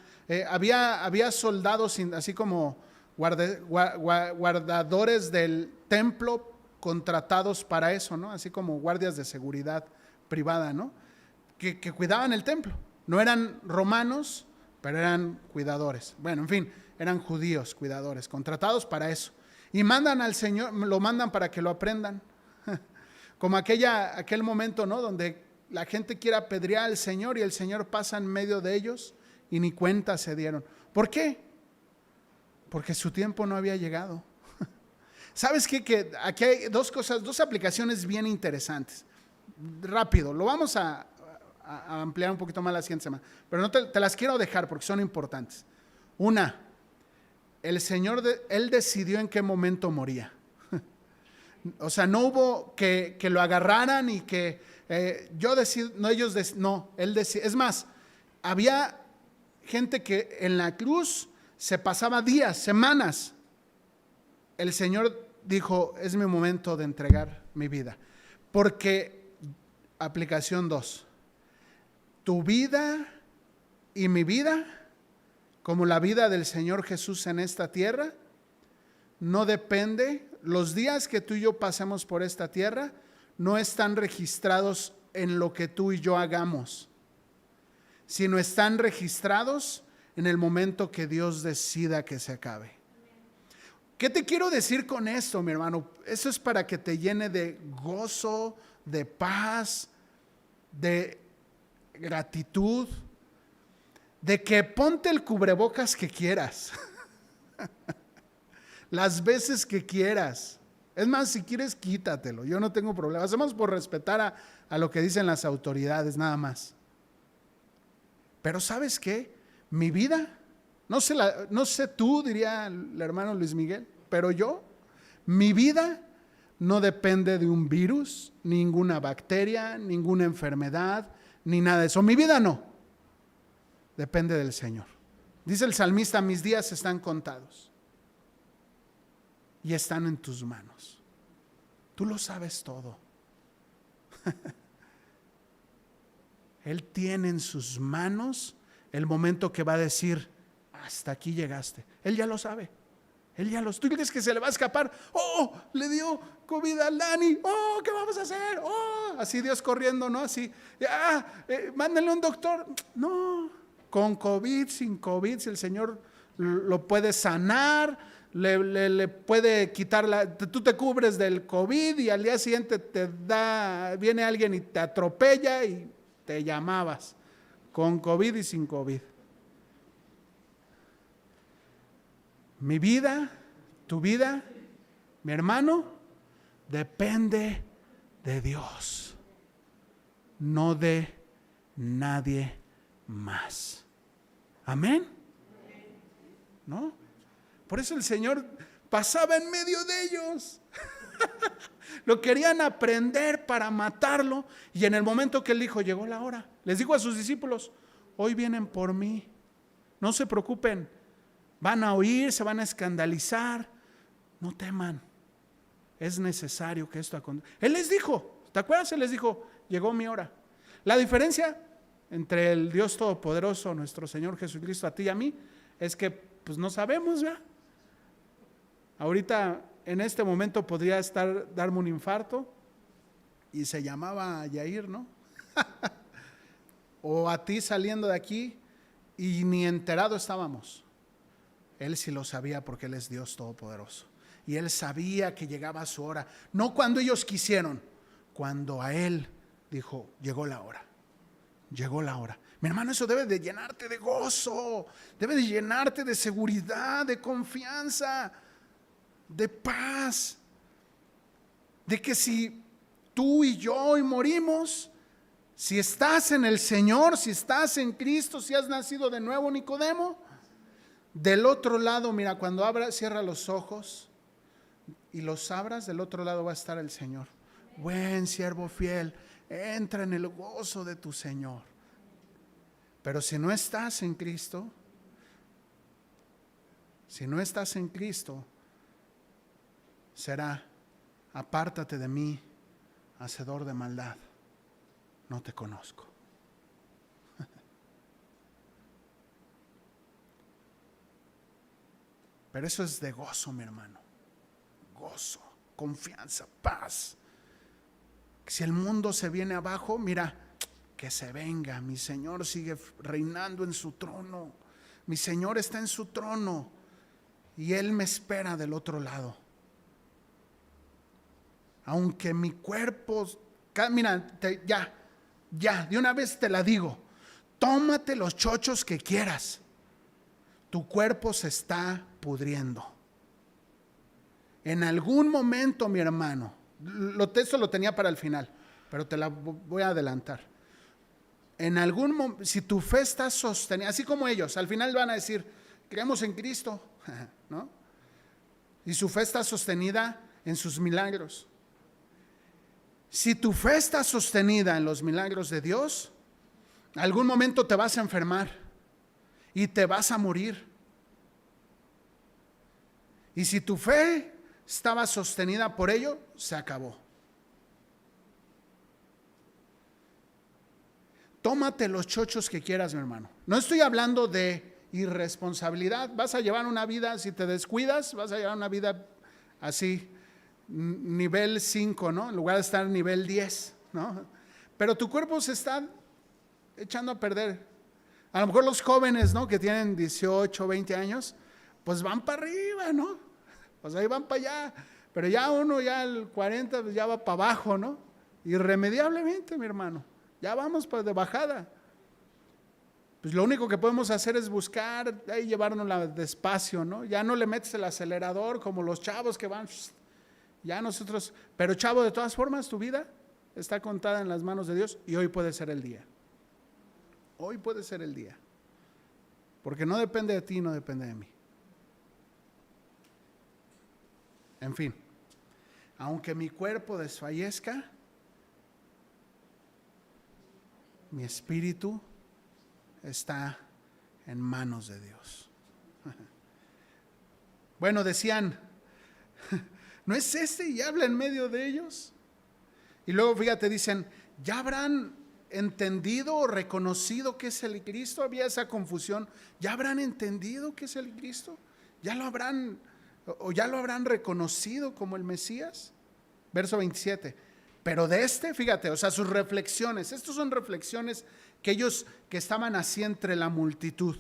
había soldados así como guardadores del templo contratados para eso, ¿no? Así como guardias de seguridad privada, ¿no? Que cuidaban el templo. No eran romanos, pero eran cuidadores. Bueno, en fin, eran judíos cuidadores, contratados para eso. Y mandan al Señor, lo mandan para que lo aprendan. Como aquel momento, ¿no? Donde la gente quiere apedrear al Señor y el Señor pasa en medio de ellos y ni cuenta se dieron. ¿Por qué? Porque su tiempo no había llegado. ¿Sabes qué? Que aquí hay dos aplicaciones bien interesantes. Rápido, lo vamos a ampliar un poquito más la siguiente semana, pero no te las quiero dejar porque son importantes. Una, el Señor, Él decidió en qué momento moría. O sea, no hubo que lo agarraran y que yo decido, no, no, Él decidió. Es más, había gente que en la cruz se pasaba días, semanas. El Señor dijo, es mi momento de entregar mi vida. Porque, aplicación 2, tu vida y mi vida, como la vida del Señor Jesús en esta tierra, no depende, los días que tú y yo pasemos por esta tierra, no están registrados en lo que tú y yo hagamos, sino están registrados en el momento que Dios decida que se acabe. ¿Qué te quiero decir con esto, mi hermano? Eso es para que te llene de gozo, de paz, de gratitud, de que ponte el cubrebocas que quieras, las veces que quieras. Es más, si quieres, quítatelo. Yo no tengo problema. Hacemos por respetar a lo que dicen las autoridades, nada más. Pero ¿sabes qué? Mi vida, no sé tú, diría el hermano Luis Miguel, pero mi vida no depende de un virus, ninguna bacteria, ninguna enfermedad, ni nada de eso. Mi vida no, depende del Señor. Dice el salmista, mis días están contados y están en tus manos. Tú lo sabes todo. Él tiene en sus manos el momento que va a decir, hasta aquí llegaste. Él ya lo sabe. ¿Tú crees que se le va a escapar? Oh, le dio COVID al Dani. Oh, ¿qué vamos a hacer? Oh, así Dios corriendo, ¿no? Así, mándenle un doctor. No, con COVID, sin COVID, si el Señor lo puede sanar, le puede quitar tú te cubres del COVID y al día siguiente viene alguien y te atropella y te llamabas, con COVID y sin COVID. Mi vida, tu vida, mi hermano, depende de Dios, no de nadie más. Amén. ¿No? Por eso el Señor pasaba en medio de ellos. Lo querían aprender para matarlo. Y en el momento que Él dijo, llegó la hora, les dijo a sus discípulos, hoy vienen por mí, no se preocupen, van a oír, se van a escandalizar, no teman, es necesario que esto acontezca. Él les dijo, ¿te acuerdas? Él les dijo, llegó mi hora. La diferencia entre el Dios Todopoderoso, nuestro Señor Jesucristo, a ti y a mí, es que pues no sabemos, ¿verdad? Ahorita en este momento podría darme un infarto y se llamaba Yair, ¿no? O a ti saliendo de aquí y ni enterado estábamos. Él sí lo sabía porque Él es Dios Todopoderoso. Y Él sabía que llegaba su hora. No cuando ellos quisieron, cuando a Él dijo, llegó la hora. Llegó la hora. Mi hermano, eso debe de llenarte de gozo, debe de llenarte de seguridad, de confianza, de paz. De que si tú y yo hoy morimos, si estás en el Señor, si estás en Cristo, si has nacido de nuevo, Nicodemo, del otro lado, mira, cuando cierra los ojos y los abras, del otro lado va a estar el Señor. Buen siervo fiel, entra en el gozo de tu Señor. Pero si no estás en Cristo, será, apártate de mí, hacedor de maldad, no te conozco. Pero eso es de gozo, mi hermano, gozo. confianza, paz. Si el mundo se viene abajo, mira, que se venga. Mi Señor sigue reinando en su trono. Mi Señor está en su trono y Él me espera del otro lado. Aunque mi cuerpo, mira, ya, de una vez te la digo, tómate los chochos que quieras. Tu cuerpo se está pudriendo. En algún momento, mi hermano, eso lo tenía para el final, pero te la voy a adelantar. En algún momento, si tu fe está sostenida, así como ellos, al final van a decir, creemos en Cristo, ¿no? Y su fe está sostenida en sus milagros. Si tu fe está sostenida en los milagros de Dios, en algún momento te vas a enfermar y te vas a morir. Y si tu fe estaba sostenida por ello, se acabó. Tómate los chochos que quieras, mi hermano. No estoy hablando de irresponsabilidad. Vas a llevar una vida, si te descuidas, vas a llevar una vida así, nivel 5, ¿no? En lugar de estar nivel 10, ¿no? Pero tu cuerpo se está echando a perder. A lo mejor los jóvenes, ¿no? Que tienen 18, 20 años, pues van para arriba, ¿no? Pues ahí van para allá. Pero ya uno, ya el 40, pues ya va para abajo, ¿no? Irremediablemente, mi hermano. Ya vamos de bajada. Pues lo único que podemos hacer es buscar y llevárnosla despacio, ¿no? Ya no le metes el acelerador como los chavos que van, ya nosotros, pero chavo, de todas formas tu vida está contada en las manos de Dios y hoy puede ser el día. Hoy puede ser el día. Porque no depende de ti, no depende de mí. En fin, aunque mi cuerpo desfallezca, mi espíritu está en manos de Dios. Bueno, decían, ¿no es este y habla en medio de ellos? Y luego fíjate, dicen, ¿ya habrán entendido o reconocido que es el Cristo? Había esa confusión. ¿Ya habrán entendido que es el Cristo? ¿Ya lo habrán reconocido como el Mesías? Verso 27. Pero de fíjate, o sea, sus reflexiones, estas son reflexiones que ellos que estaban así entre la multitud.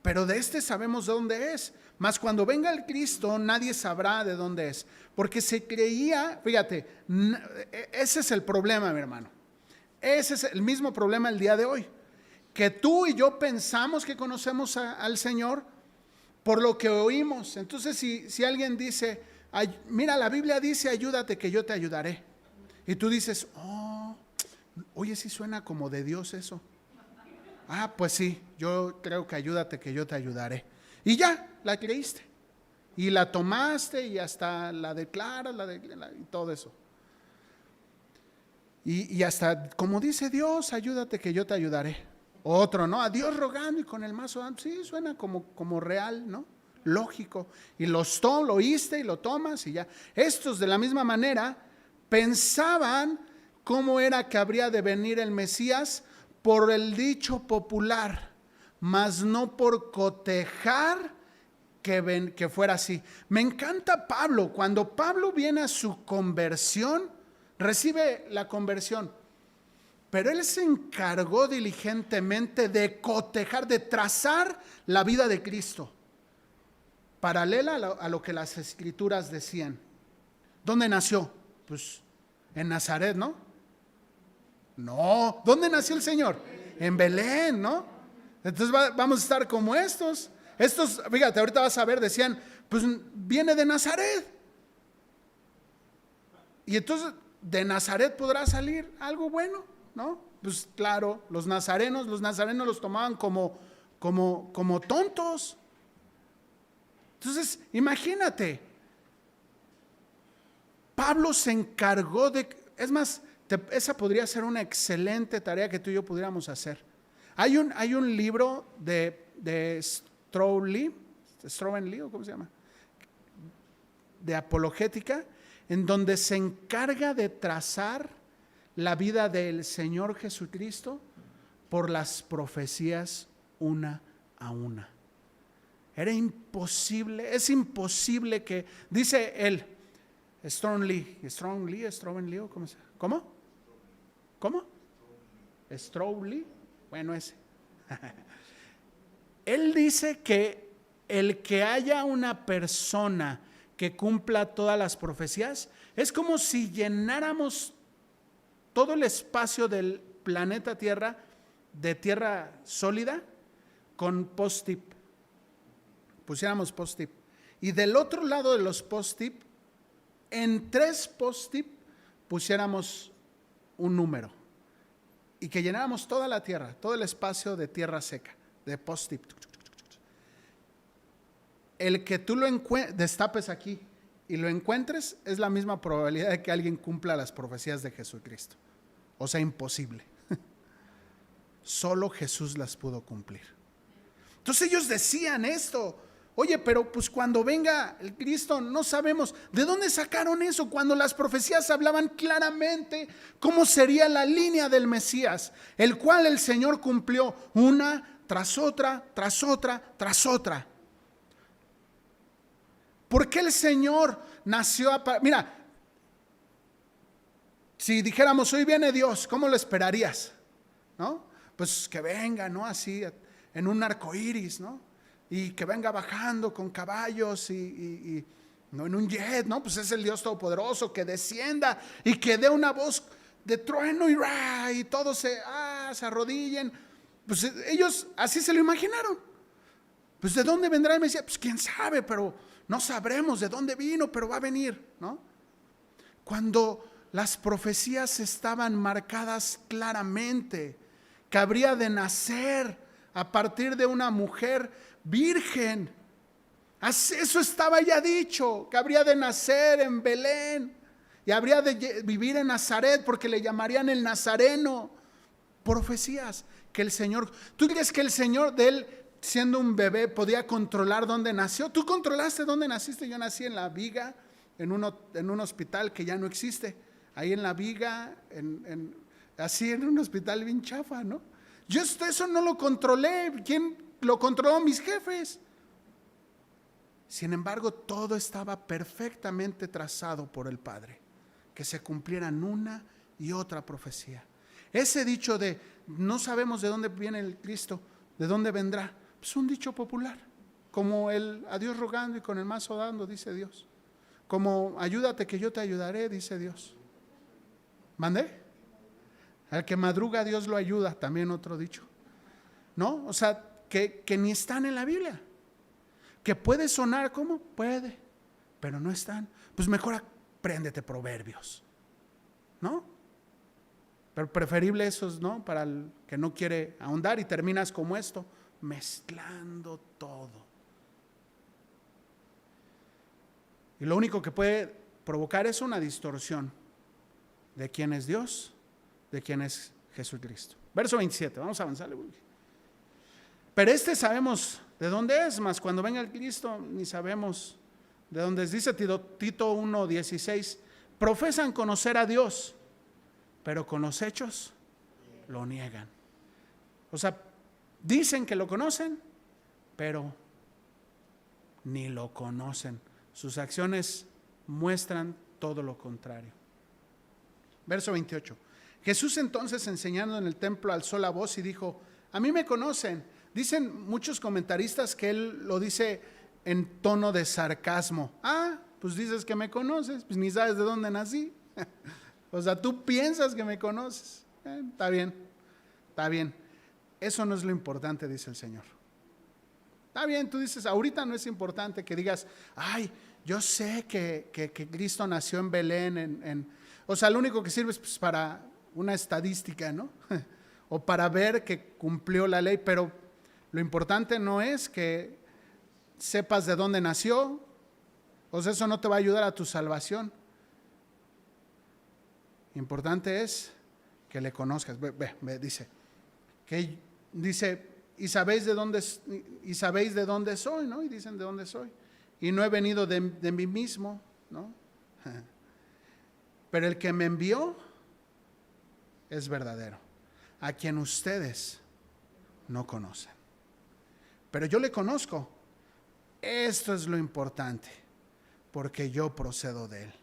Pero de sabemos de dónde es. Mas cuando venga el Cristo, nadie sabrá de dónde es. Porque se creía, fíjate, ese es el problema, mi hermano. Ese es el mismo problema el día de hoy. Que tú y yo pensamos que conocemos al Señor por lo que oímos. Entonces, si alguien dice, mira, la Biblia dice, ayúdate que yo te ayudaré. Y tú dices, oye, sí suena como de Dios eso. Pues sí, yo creo que ayúdate que yo te ayudaré. Y ya, la creíste. Y la tomaste y hasta la declaras y todo eso. Y hasta, como dice Dios, ayúdate que yo te ayudaré. Otro, ¿no? A Dios rogando y con el mazo dando. Sí, suena como real, ¿no? Lógico. Y lo oíste y lo tomas y ya. Estos de la misma manera pensaban cómo era que habría de venir el Mesías por el dicho popular, mas no por cotejar que fuera así. Me encanta Pablo. Cuando Pablo viene a su conversión, recibe la conversión, pero él se encargó diligentemente de cotejar, de trazar la vida de Cristo, paralela a lo que las escrituras decían. ¿Dónde nació? Pues en Nazaret, ¿no? No, ¿dónde nació el Señor? En Belén, ¿no? Entonces vamos a estar como estos. Estos, fíjate, ahorita vas a ver, decían, pues viene de Nazaret. Y entonces, de Nazaret podrá salir algo bueno, ¿no? Pues claro, los nazarenos los tomaban como tontos. Entonces, imagínate, Pablo se encargó es más, esa podría ser una excelente tarea que tú y yo pudiéramos hacer. Hay un libro de Strowley, ¿o cómo se llama? De apologética, en donde se encarga de trazar la vida del Señor Jesucristo por las profecías una a una. Es imposible que, dice él, Strongly, ¿cómo se llama? ¿Cómo? Strowley, bueno, ese. Él dice que el que haya una persona que cumpla todas las profecías es como si llenáramos todo el espacio del planeta Tierra de tierra sólida con post-it. Pusiéramos post-it. Y del otro lado de los post-it, en 3 post-it pusiéramos un número. Y que llenáramos toda la tierra, todo el espacio de tierra seca, de post-it. El que tú lo destapes aquí y lo encuentres, es la misma probabilidad de que alguien cumpla las profecías de Jesucristo. O sea, imposible. Solo Jesús las pudo cumplir. Entonces ellos decían esto. Oye, pero pues cuando venga el Cristo no sabemos de dónde sacaron eso, cuando las profecías hablaban claramente cómo sería la línea del Mesías, el cual el Señor cumplió una tras otra, tras otra, tras otra. ¿Por qué el Señor nació? Mira, si dijéramos hoy viene Dios, ¿cómo lo esperarías? ¿No? Pues que venga, ¿no? Así en un arco iris, ¿no? Y que venga bajando con caballos y no en un jet, ¿no? Pues es el Dios Todopoderoso, que descienda y que dé una voz de trueno y todos se arrodillen. Pues ellos así se lo imaginaron. Pues ¿de dónde vendrá el Mesías? Pues quién sabe, pero no sabremos de dónde vino, pero va a venir, ¿no? Cuando las profecías estaban marcadas claramente, que habría de nacer a partir de una mujer virgen. Eso estaba ya dicho, que habría de nacer en Belén y habría de vivir en Nazaret porque le llamarían el Nazareno. Profecías que el Señor, ¿tú crees que el Señor de él siendo un bebé podía controlar dónde nació? ¿Tú controlaste dónde naciste? Yo nací en La Viga, en un hospital que ya no existe, ahí en La Viga, así en un hospital bien chafa, ¿no? Yo eso no lo controlé. ¿Quién lo controló? Mis jefes. Sin embargo, todo estaba perfectamente trazado por el Padre, que se cumplieran una y otra profecía. Ese dicho de no sabemos de dónde viene el Cristo, de dónde vendrá, es un dicho popular, como el a Dios rogando y con el mazo dando, dice Dios. Como ayúdate que yo te ayudaré, dice Dios. ¿Mandé? Al que madruga Dios lo ayuda, también otro dicho, ¿no? O sea, que ni están en la Biblia. Que puede sonar como puede, pero no están. Pues mejor apréndete Proverbios, ¿no? Pero preferible esos, ¿no? Para el que no quiere ahondar y terminas como esto, mezclando todo. Y lo único que puede provocar es una distorsión de quién es Dios, de quién es Jesucristo. Verso 27, vamos a avanzarle. Pero sabemos de dónde es, mas cuando venga el Cristo ni sabemos de dónde es. Dice Tito 1:16, profesan conocer a Dios, pero con los hechos lo niegan. O sea, dicen que lo conocen, pero ni lo conocen. Sus acciones muestran todo lo contrario. Verso 28. Jesús entonces, enseñando en el templo, alzó la voz y dijo: a mí me conocen. Dicen muchos comentaristas que él lo dice en tono de sarcasmo. Pues dices que me conoces, pues ni sabes de dónde nací. O sea, tú piensas que me conoces. Está bien, está bien. Eso no es lo importante, dice el Señor. Está bien, tú dices, ahorita no es importante que digas, yo sé que Cristo nació en Belén. O sea, lo único que sirve es pues, para una estadística, ¿no? O para ver que cumplió la ley, pero lo importante no es que sepas de dónde nació, o sea, eso no te va a ayudar a tu salvación. Importante es que le conozcas. Dice, y sabéis de dónde soy, ¿no? Y dicen de dónde soy. Y no he venido de mí mismo, ¿no? Pero el que me envió es verdadero, a quien ustedes no conocen. Pero yo le conozco. Esto es lo importante, porque yo procedo de él.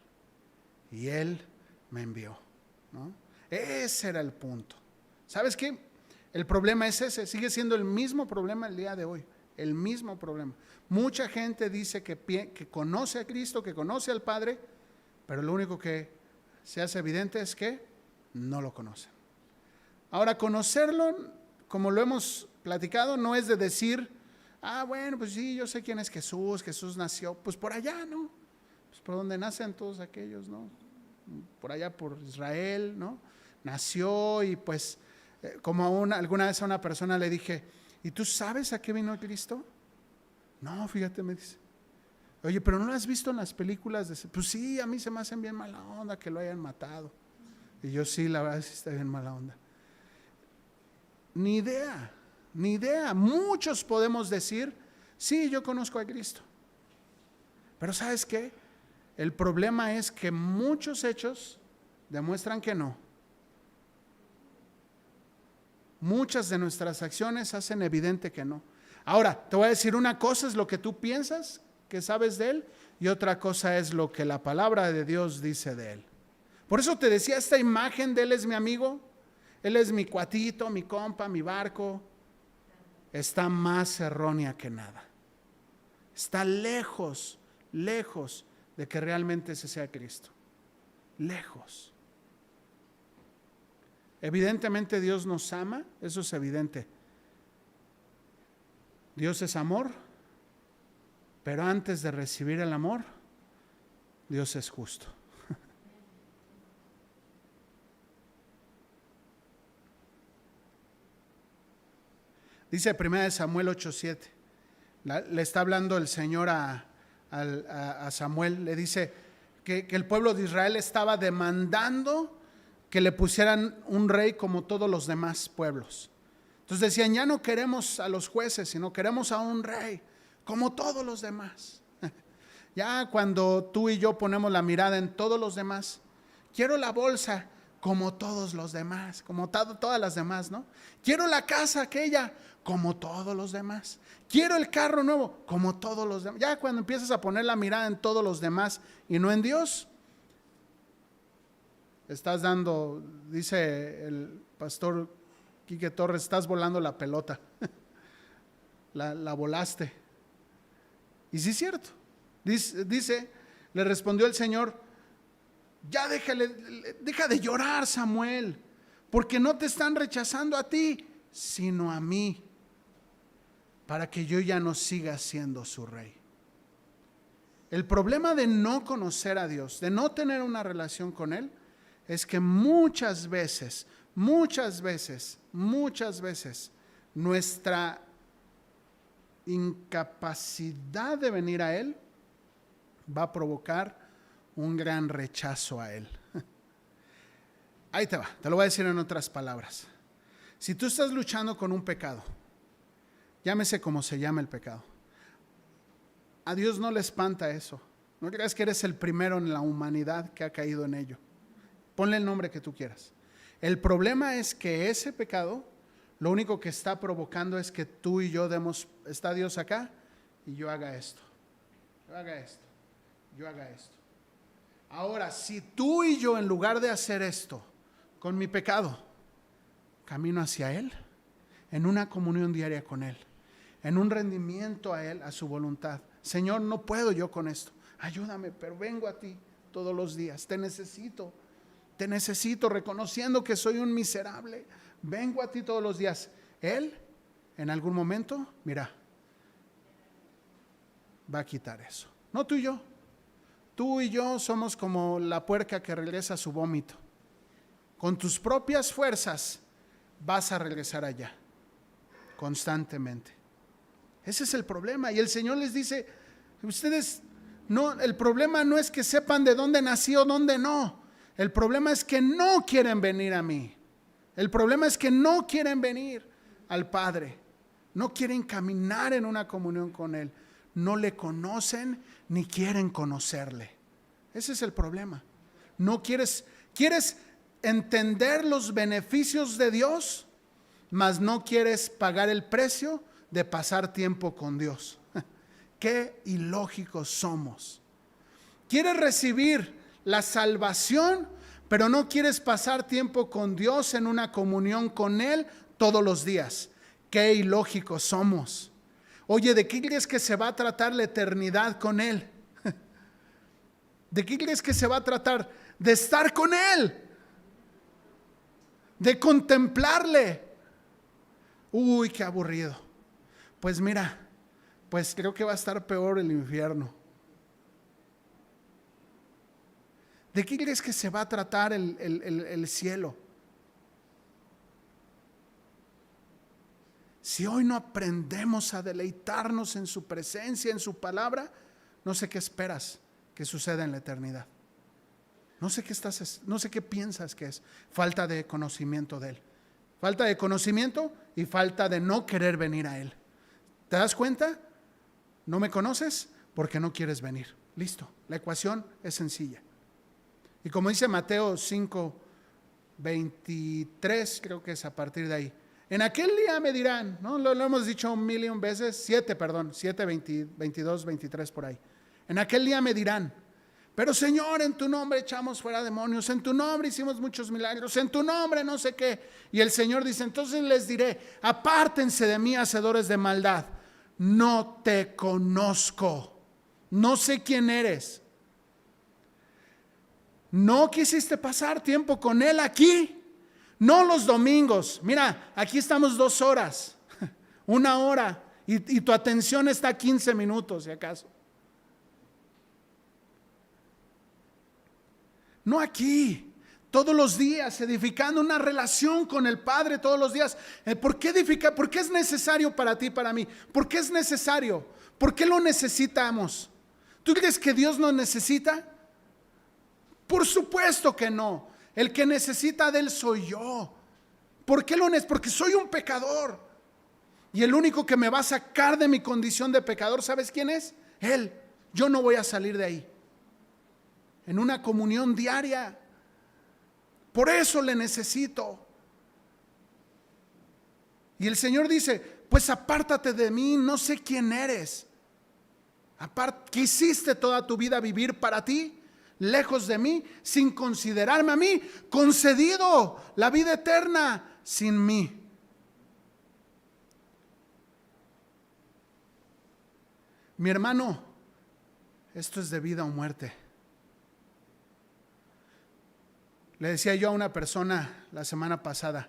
y Él me envió, ¿no? Ese era el punto. ¿Sabes qué? El problema es ese, sigue siendo el mismo problema el día de hoy, el mismo problema. Mucha gente dice que conoce a Cristo, que conoce al Padre, pero lo único que se hace evidente es que no lo conocen. Ahora, conocerlo, como lo hemos platicado, no es de decir, bueno, pues sí, yo sé quién es Jesús, Jesús nació, pues por allá, ¿no? Pues por donde nacen todos aquellos, ¿no? Por allá por Israel, ¿no? Nació y pues, como alguna vez a una persona le dije, ¿y tú sabes a qué vino Cristo? No, fíjate, me dice. Oye, pero ¿no lo has visto en las películas? Pues sí, a mí se me hacen bien mala onda que lo hayan matado. Y yo sí, la verdad sí está bien mala onda. Ni idea. Muchos podemos decir, sí, yo conozco a Cristo. Pero ¿sabes qué? El problema es que muchos hechos demuestran que no. Muchas de nuestras acciones hacen evidente que no. Ahora, te voy a decir, una cosa es lo que tú piensas que sabes de Él y otra cosa es lo que la palabra de Dios dice de Él. Por eso te decía, esta imagen de Él es mi amigo, Él es mi cuatito, mi compa, mi barco, está más errónea que nada. Está lejos de que realmente ese sea Cristo. Lejos. Evidentemente Dios nos ama, eso es evidente. Dios es amor, pero antes de recibir el amor, Dios es justo. Dice 1 Samuel 8:7, le está hablando el Señor a Samuel, le dice que el pueblo de Israel estaba demandando que le pusieran un rey como todos los demás pueblos. Entonces decían, ya no queremos a los jueces, sino queremos a un rey como todos los demás. Ya cuando tú y yo ponemos la mirada en todos los demás, quiero la bolsa como todos los demás, como todas las demás, ¿no? Quiero la casa aquella como todos los demás. Quiero el carro nuevo como todos los demás. Ya cuando empiezas a poner la mirada en todos los demás y no en Dios, estás dando, dice el pastor Quique Torres, estás volando la pelota. La volaste. Y sí es cierto. Dice, le respondió el Señor, ya deja de llorar, Samuel, porque no te están rechazando a ti, sino a mí, para que yo ya no siga siendo su rey. El problema de no conocer a Dios, de no tener una relación con Él, es que muchas veces, nuestra incapacidad de venir a Él va a provocar un gran rechazo a Él. Ahí te va, te lo voy a decir en otras palabras. Si tú estás luchando con un pecado, llámese como se llama el pecado, a Dios no le espanta eso. No creas que eres el primero en la humanidad que ha caído en ello. Ponle el nombre que tú quieras. El problema es que ese pecado, lo único que está provocando es que tú y yo está Dios acá y yo haga esto, yo haga esto, yo haga esto. Ahora, si tú y yo, en lugar de hacer esto con mi pecado, camino hacia Él, en una comunión diaria con Él, en un rendimiento a Él, a su voluntad. Señor, no puedo yo con esto, ayúdame, pero vengo a ti todos los días, te necesito, reconociendo que soy un miserable, vengo a ti todos los días. Él, en algún momento, mira, va a quitar eso. No tú y yo. Tú y yo somos como la puerca que regresa a su vómito. Con tus propias fuerzas vas a regresar allá, constantemente. Ese es el problema. Y el Señor les dice, ustedes, no, el problema no es que sepan de dónde nació, dónde no. El problema es que no quieren venir a mí. El problema es que no quieren venir al Padre. No quieren caminar en una comunión con Él. No le conocen ni quieren conocerle. Ese es el problema. No quieres entender los beneficios de Dios, mas no quieres pagar el precio de pasar tiempo con Dios. Qué ilógicos somos. Quieres recibir la salvación, pero no quieres pasar tiempo con Dios en una comunión con Él todos los días. Qué ilógicos somos. Oye, ¿de qué crees que se va a tratar la eternidad con Él? ¿De qué crees que se va a tratar? De estar con Él, de contemplarle. Uy, qué aburrido. Pues mira, pues creo que va a estar peor el infierno. ¿De qué crees que se va a tratar el cielo? Si hoy no aprendemos a deleitarnos en su presencia, en su palabra, no sé qué esperas que suceda en la eternidad. No sé qué piensas que es. Falta de conocimiento de Él. Falta de conocimiento y falta de no querer venir a Él. ¿Te das cuenta? ¿No me conoces? Porque no quieres venir. Listo, la ecuación es sencilla. Y como dice Mateo 5:23, creo que es a partir de ahí. En aquel día me dirán, ¿no? Lo hemos dicho 1,000,000 veces, 7, 22, 23 por ahí. En aquel día me dirán, pero Señor, en tu nombre echamos fuera demonios, en tu nombre hicimos muchos milagros, en tu nombre no sé qué. Y el Señor dice, entonces les diré, apártense de mí, hacedores de maldad, no te conozco, no sé quién eres. No quisiste pasar tiempo con Él aquí, no los domingos. Mira, aquí estamos 2 horas, 1 hora, y tu atención está 15 minutos, si acaso. No aquí, todos los días, edificando una relación con el Padre todos los días. ¿Por qué edificar? ¿Por qué es necesario para ti y para mí? ¿Por qué es necesario? ¿Por qué lo necesitamos? ¿Tú crees que Dios nos necesita? Por supuesto que no. El que necesita de Él soy yo. ¿Por qué lo necesito? Porque soy un pecador. Y el único que me va a sacar de mi condición de pecador, ¿sabes quién es? Él. Yo no voy a salir de ahí. En una comunión diaria. Por eso le necesito. Y el Señor dice, pues apártate de mí, no sé quién eres. Quisiste toda tu vida vivir para ti, lejos de mí, sin considerarme a mí, concedido la vida eterna sin mí. Mi hermano, esto es de vida o muerte. Le decía yo a una persona la semana pasada,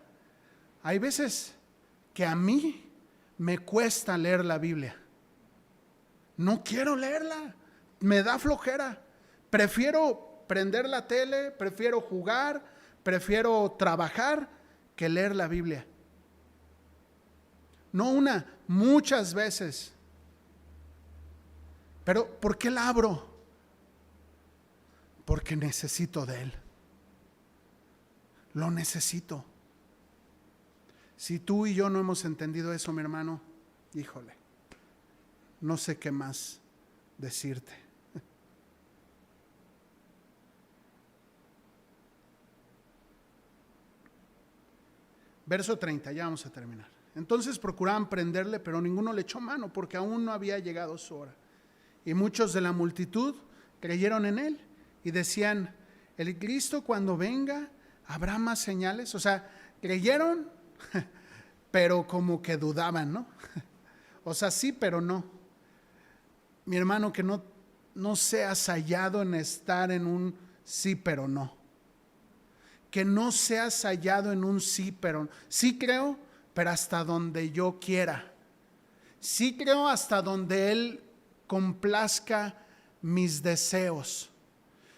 hay veces que a mí me cuesta leer la Biblia. No quiero leerla, me da flojera. Prefiero prender la tele, prefiero jugar, prefiero trabajar que leer la Biblia. No una, muchas veces. Pero ¿por qué la abro? Porque necesito de Él. Lo necesito. Si tú y yo no hemos entendido eso, mi hermano, híjole, no sé qué más decirte. Verso 30, ya vamos a terminar. Entonces procuraban prenderle, pero ninguno le echó mano, porque aún no había llegado su hora. Y muchos de la multitud creyeron en él y decían, el Cristo cuando venga, ¿habrá más señales? O sea, creyeron, pero como que dudaban, ¿no? O sea, sí, pero no. Mi hermano, que no seas hallado en estar en un sí, pero no. Que no seas hallado en un sí, pero sí creo, pero hasta donde yo quiera. Sí creo hasta donde Él complazca mis deseos.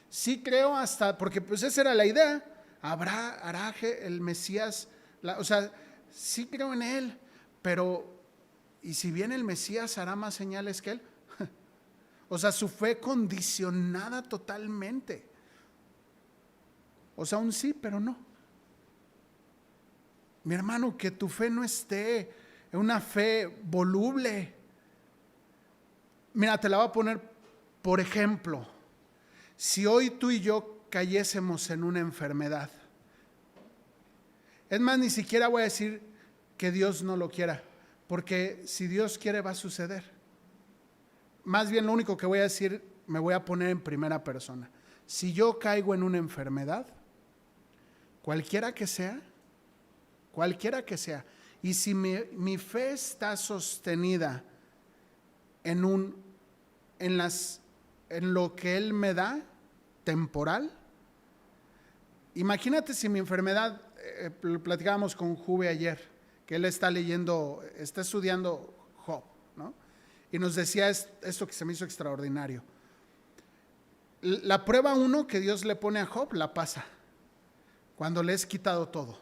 Sí creo hasta, porque pues esa era la idea. Hará el Mesías, o sea, sí creo en Él, pero ¿y si viene el Mesías hará más señales que Él? O sea, su fe condicionada totalmente. O sea, un sí, pero no. Mi hermano, que tu fe no esté en una fe voluble. Mira, te la voy a poner por ejemplo. Si hoy tú y yo cayésemos en una enfermedad, es más, ni siquiera voy a decir que Dios no lo quiera, porque si Dios quiere va a suceder. Más bien lo único que voy a decir, me voy a poner en primera persona. si yo caigo en una enfermedad, cualquiera que sea, y si mi fe está sostenida en lo que Él me da, temporal. Imagínate si mi enfermedad, platicábamos con Juve ayer, que él está estudiando Job, ¿no? Y nos decía esto que se me hizo extraordinario. La prueba 1 que Dios le pone a Job, la pasa, cuando le es quitado todo.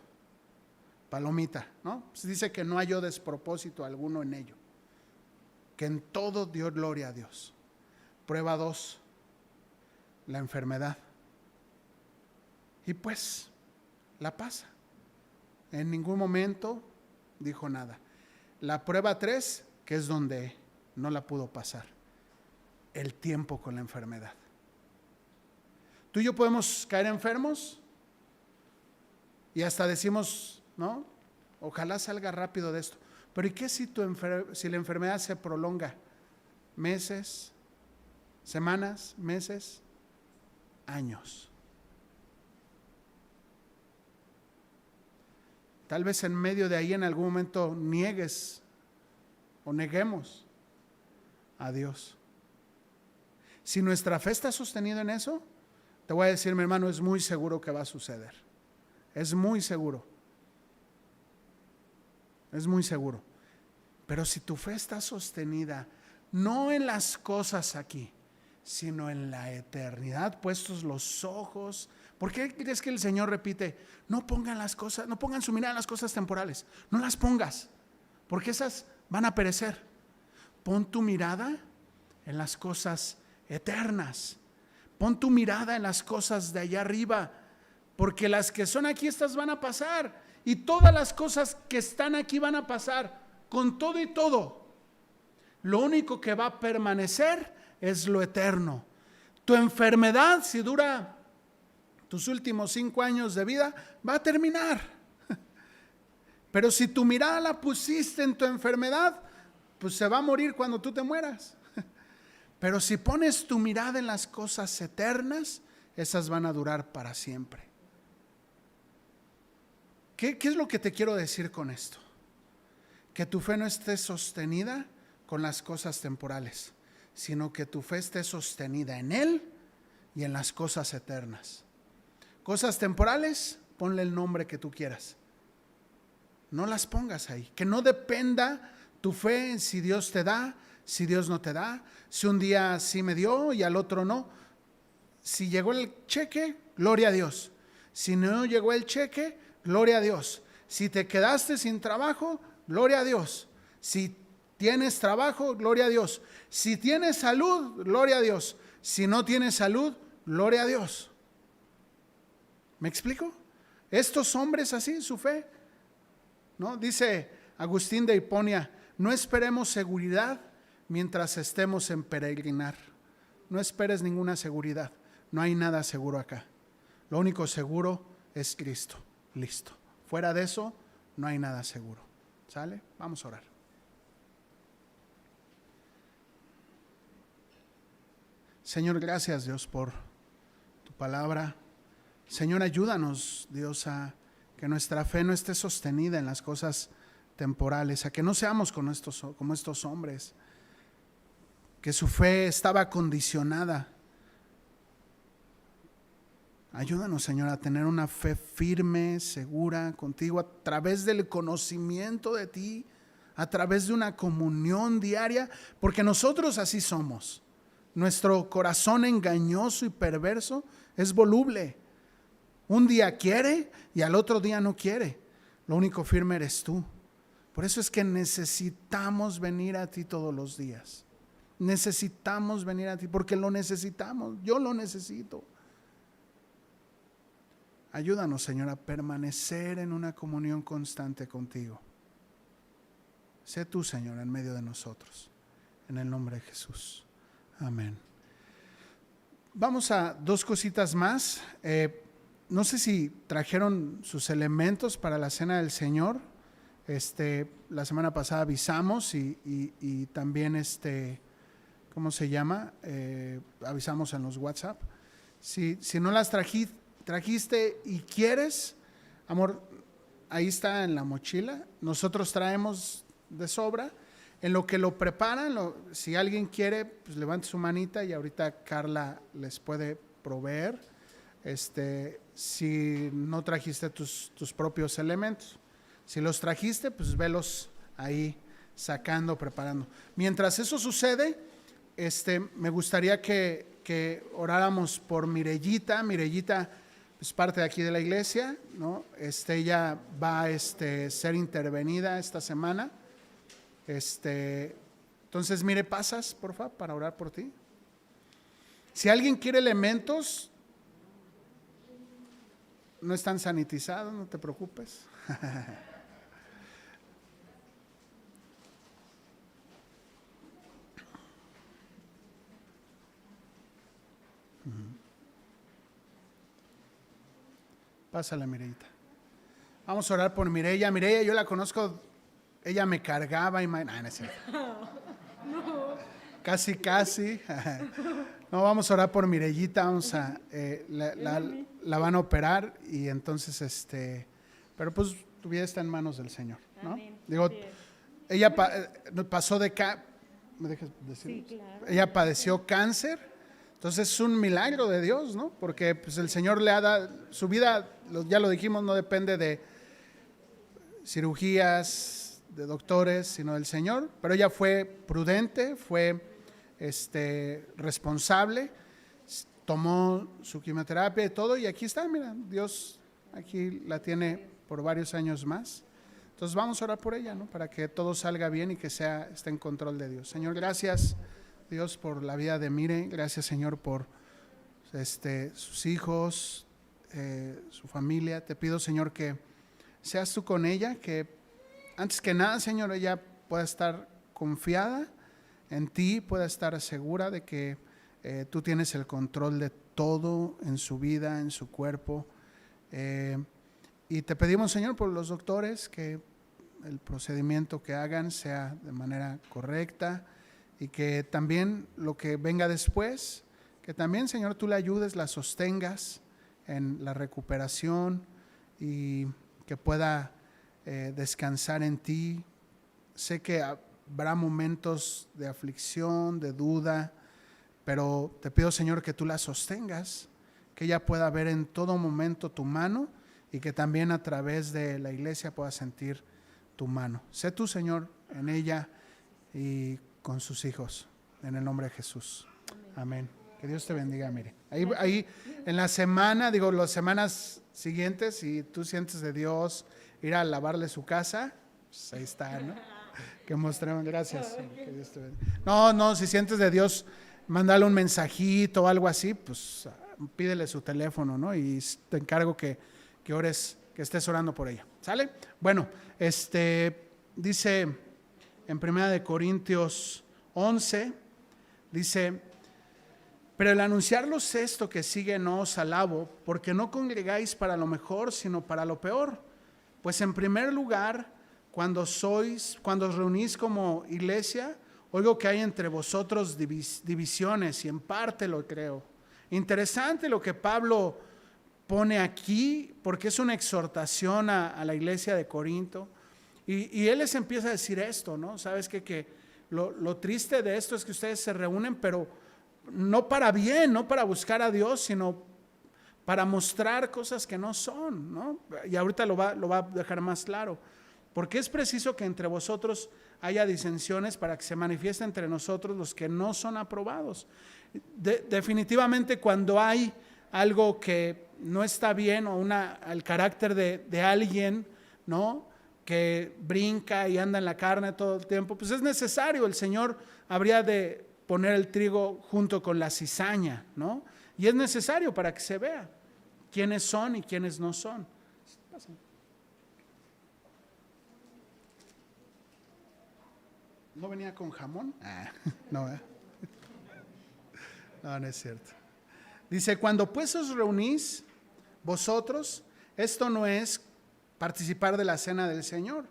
Palomita, ¿no? Pues dice que no halló despropósito alguno en ello, que en todo dio gloria a Dios. Prueba 2, la enfermedad. Y pues la pasa. En ningún momento dijo nada. La prueba 3, que es donde no la pudo pasar, el tiempo con la enfermedad. Tú y yo podemos caer enfermos y hasta decimos, ¿no? Ojalá salga rápido de esto. Pero ¿y qué si la enfermedad se prolonga? Meses, semanas, meses, años. Tal vez en medio de ahí en algún momento niegues o neguemos a Dios. Si nuestra fe está sostenida en eso, te voy a decir, mi hermano, es muy seguro que va a suceder. Es muy seguro. Es muy seguro. Pero si tu fe está sostenida no en las cosas aquí, sino en la eternidad, puestos los ojos. ¿Por qué crees que el Señor repite? No pongan su mirada en las cosas temporales. No las pongas, porque esas van a perecer. Pon tu mirada en las cosas eternas. Pon tu mirada en las cosas de allá arriba, porque las que son aquí, estas van a pasar. Y todas las cosas que están aquí van a pasar, con todo y todo. Lo único que va a permanecer es lo eterno. Tu enfermedad, si dura tus últimos 5 años de vida, va a terminar. Pero si tu mirada la pusiste en tu enfermedad, pues se va a morir cuando tú te mueras. Pero si pones tu mirada en las cosas eternas, esas van a durar para siempre. ¿Qué es lo que te quiero decir con esto? Que tu fe no esté sostenida con las cosas temporales, sino que tu fe esté sostenida en Él y en las cosas eternas. Cosas temporales, ponle el nombre que tú quieras. No las pongas ahí. Que no dependa tu fe en si Dios te da, si Dios no te da, si un día sí me dio y al otro no. Si llegó el cheque, gloria a Dios. Si no llegó el cheque, gloria a Dios. Si te quedaste sin trabajo, gloria a Dios. Si tienes trabajo, gloria a Dios. Si tienes salud, gloria a Dios. Si no tienes salud, gloria a Dios. ¿Me explico? Estos hombres así, su fe, ¿no? Dice Agustín de Hiponia, no esperemos seguridad mientras estemos en peregrinar. No esperes ninguna seguridad. No hay nada seguro acá. Lo único seguro es Cristo. Listo. Fuera de eso, no hay nada seguro. ¿Sale? Vamos a orar. Señor, gracias Dios por tu palabra. Señor, ayúdanos Dios a que nuestra fe no esté sostenida en las cosas temporales, a que no seamos como estos hombres, que su fe estaba condicionada. Ayúdanos, Señor, a tener una fe firme, segura contigo, a través del conocimiento de ti, a través de una comunión diaria, porque nosotros así somos. Nuestro corazón engañoso y perverso es voluble. Un día quiere y al otro día no quiere. Lo único firme eres tú. Por eso es que necesitamos venir a ti todos los días. Necesitamos venir a ti porque lo necesitamos. Yo lo necesito. Ayúdanos, Señor, a permanecer en una comunión constante contigo. Sé tú, Señor, en medio de nosotros. En el nombre de Jesús. Amén. Vamos a 2 cositas más. No sé si trajeron sus elementos para la cena del Señor. La semana pasada avisamos y también ¿cómo se llama? Avisamos en los WhatsApp. Si no las trajiste y quieres, amor, ahí está en la mochila. Nosotros traemos de sobra. En lo que lo preparan, si alguien quiere, pues levante su manita y ahorita Carla les puede proveer. Si no trajiste tus propios elementos. Si los trajiste, pues velos ahí sacando, preparando. Mientras eso sucede, me gustaría que oráramos por Mirellita. Mirellita es parte de aquí de la iglesia, ¿no? Ella va a ser intervenida esta semana. Entonces, Mire, pasas, por favor, para orar por ti. Si alguien quiere elementos, no están sanitizados, no te preocupes. Pásala, Mireita. Vamos a orar por Mireya. Mireya, yo la conozco, ella me cargaba y no es cierto. No. Casi. No, vamos a orar por Mirellita, vamos a la van a operar y entonces pero pues tu vida está en manos del Señor, ¿no? Amén. Digo, ella pasó de ¿me dejas decir? Sí, claro. Ella padeció cáncer, entonces es un milagro de Dios, ¿no? Porque pues el Señor le ha dado su vida, ya lo dijimos, no depende de cirugías, de doctores, sino del Señor, pero ella fue prudente, fue responsable, tomó su quimioterapia y todo, y aquí está, mira, Dios aquí la tiene por varios años más. Entonces vamos a orar por ella, ¿no? Para que todo salga bien y que esté en control de Dios. Señor, gracias, Dios, por la vida de Mire, gracias, Señor, por sus hijos, su familia. Te pido, Señor, que seas tú con ella, que antes que nada, Señor, ella pueda estar confiada en ti, pueda estar segura de que tú tienes el control de todo en su vida, en su cuerpo. Y te pedimos, Señor, por los doctores, que el procedimiento que hagan sea de manera correcta y que también lo que venga después, que también, Señor, tú la ayudes, la sostengas en la recuperación y que pueda descansar en ti. Sé que habrá momentos de aflicción, de duda, pero te pido, Señor, que tú la sostengas, que ella pueda ver en todo momento tu mano y que también a través de la iglesia pueda sentir tu mano. Sé tú, Señor, en ella y con sus hijos, en el nombre de Jesús. Amén. Que Dios te bendiga, Mire. Ahí en la semana, las semanas siguientes, si tú sientes de Dios ir a lavarle su casa, pues ahí está, ¿no? Que mostremos, gracias. Que Dios te bendiga. No, si sientes de Dios, mándale un mensajito o algo así, pues pídele su teléfono, ¿no? Y te encargo que ores, que estés orando por ella. ¿Sale? Bueno, dice en 1 Corintios 11, dice: pero el anunciarlos esto que sigue no os alabo, porque no congregáis para lo mejor, sino para lo peor. Pues en primer lugar, cuando os reunís como iglesia, oigo que hay entre vosotros divisiones, y en parte lo creo. Interesante lo que Pablo pone aquí, porque es una exhortación a la iglesia de Corinto. Y él les empieza a decir esto, ¿no? Sabes que lo triste de esto es que ustedes se reúnen, pero no para bien, no para buscar a Dios, sino para mostrar cosas que no son, ¿no? Y ahorita lo va a dejar más claro. Porque es preciso que entre vosotros haya disensiones para que se manifieste entre nosotros los que no son aprobados. Definitivamente cuando hay algo que no está bien o el carácter de alguien, ¿no?, que brinca y anda en la carne todo el tiempo, pues es necesario. El Señor habría de poner el trigo junto con la cizaña, ¿no? Y es necesario para que se vea quiénes son y quiénes no son. ¿No venía con jamón? No, no es cierto. Dice: cuando pues os reunís vosotros, esto no es participar de la cena del Señor,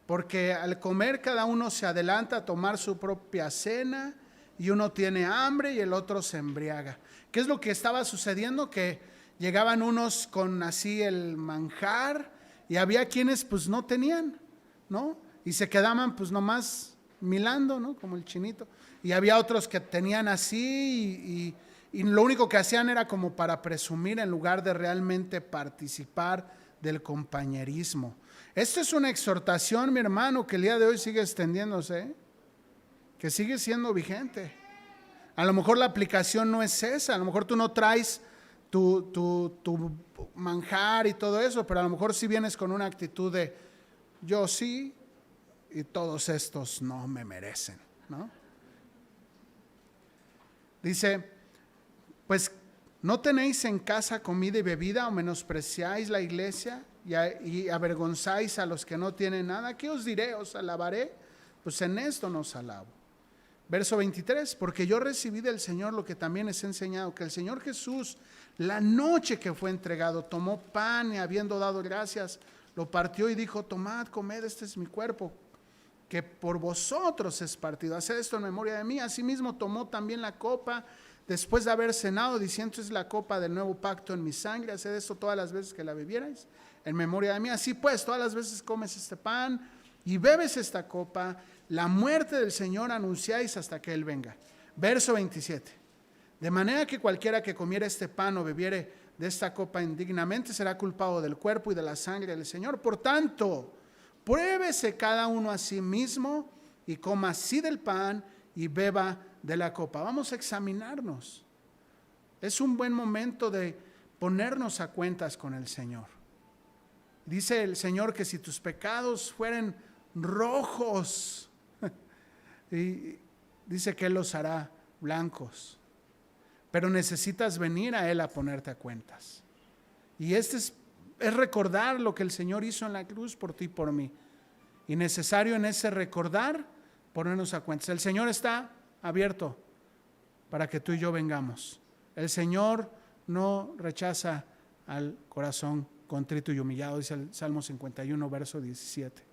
porque al comer cada uno se adelanta a tomar su propia cena, y uno tiene hambre y el otro se embriaga. ¿Qué es lo que estaba sucediendo? Que llegaban unos con así el manjar y había quienes pues no tenían, ¿no? Y se quedaban pues nomás milando, ¿no? Como el chinito. Y había otros que tenían así y lo único que hacían era como para presumir en lugar de realmente participar del compañerismo. Esto es una exhortación, mi hermano, que el día de hoy sigue extendiéndose, ¿eh? Que sigue siendo vigente. A lo mejor la aplicación no es esa, a lo mejor tú no traes tu manjar y todo eso, pero a lo mejor sí vienes con una actitud de yo sí y todos estos no me merecen, ¿no? Dice, pues no tenéis en casa comida y bebida o menospreciáis la iglesia y avergonzáis a los que no tienen nada. ¿Qué os diré? ¿Os alabaré? Pues en esto nos alabo. Verso 23, porque yo recibí del Señor lo que también les he enseñado, que el Señor Jesús, la noche que fue entregado, tomó pan y habiendo dado gracias, lo partió y dijo, tomad, comed, este es mi cuerpo, que por vosotros es partido. Haced esto en memoria de mí. Asimismo tomó también la copa, después de haber cenado, diciendo, es la copa del nuevo pacto en mi sangre. Haced esto todas las veces que la bebierais, en memoria de mí. Así pues, todas las veces comes este pan y bebes esta copa, la muerte del Señor anunciáis hasta que Él venga. Verso 27. De manera que cualquiera que comiera este pan o bebiere de esta copa indignamente será culpado del cuerpo y de la sangre del Señor. Por tanto, pruébese cada uno a sí mismo y coma así del pan y beba de la copa. Vamos a examinarnos. Es un buen momento de ponernos a cuentas con el Señor. Dice el Señor que si tus pecados fueren rojos, y dice que Él los hará blancos, pero necesitas venir a Él a ponerte a cuentas. Y es recordar lo que el Señor hizo en la cruz por ti y por mí, y necesario en ese recordar ponernos a cuentas. El Señor está abierto para que tú y yo vengamos. El Señor no rechaza al corazón contrito y humillado, dice el Salmo 51, verso 17.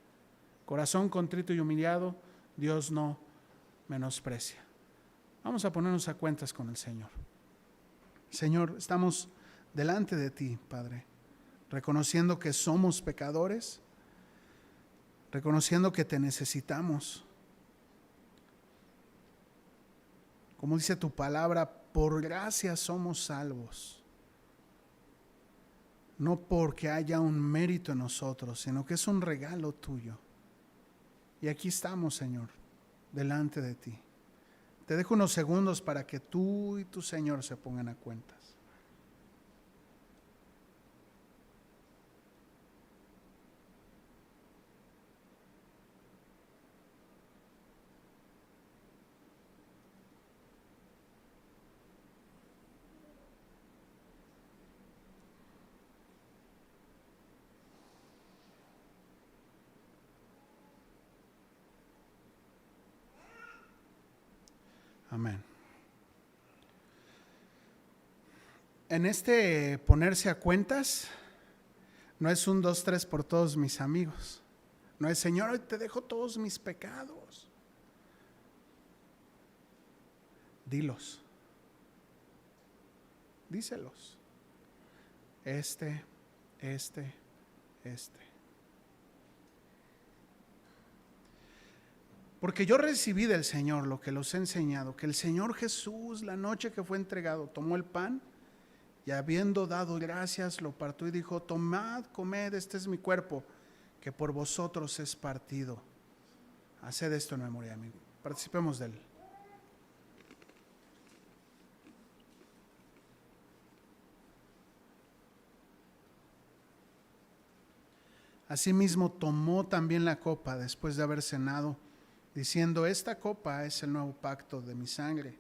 Corazón contrito y humillado, Dios no menosprecia. Vamos a ponernos a cuentas con el Señor. Señor, estamos delante de ti, Padre, reconociendo que somos pecadores, reconociendo que te necesitamos. Como dice tu palabra, por gracia somos salvos. No porque haya un mérito en nosotros, sino que es un regalo tuyo. Y aquí estamos, Señor, delante de ti. Te dejo unos segundos para que tú y tu Señor se pongan a cuentas. Amén. En este ponerse a cuentas, no es un 2, 3 por todos mis amigos. No es, Señor, hoy te dejo todos mis pecados. Dilos. Díselos. Este. Porque yo recibí del Señor lo que los he enseñado, que el Señor Jesús, la noche que fue entregado, tomó el pan y habiendo dado gracias, lo partió y dijo, tomad, comed, este es mi cuerpo, que por vosotros es partido. Haced esto en memoria de mí. Participemos de él. Asimismo tomó también la copa después de haber cenado, diciendo, esta copa es el nuevo pacto de mi sangre.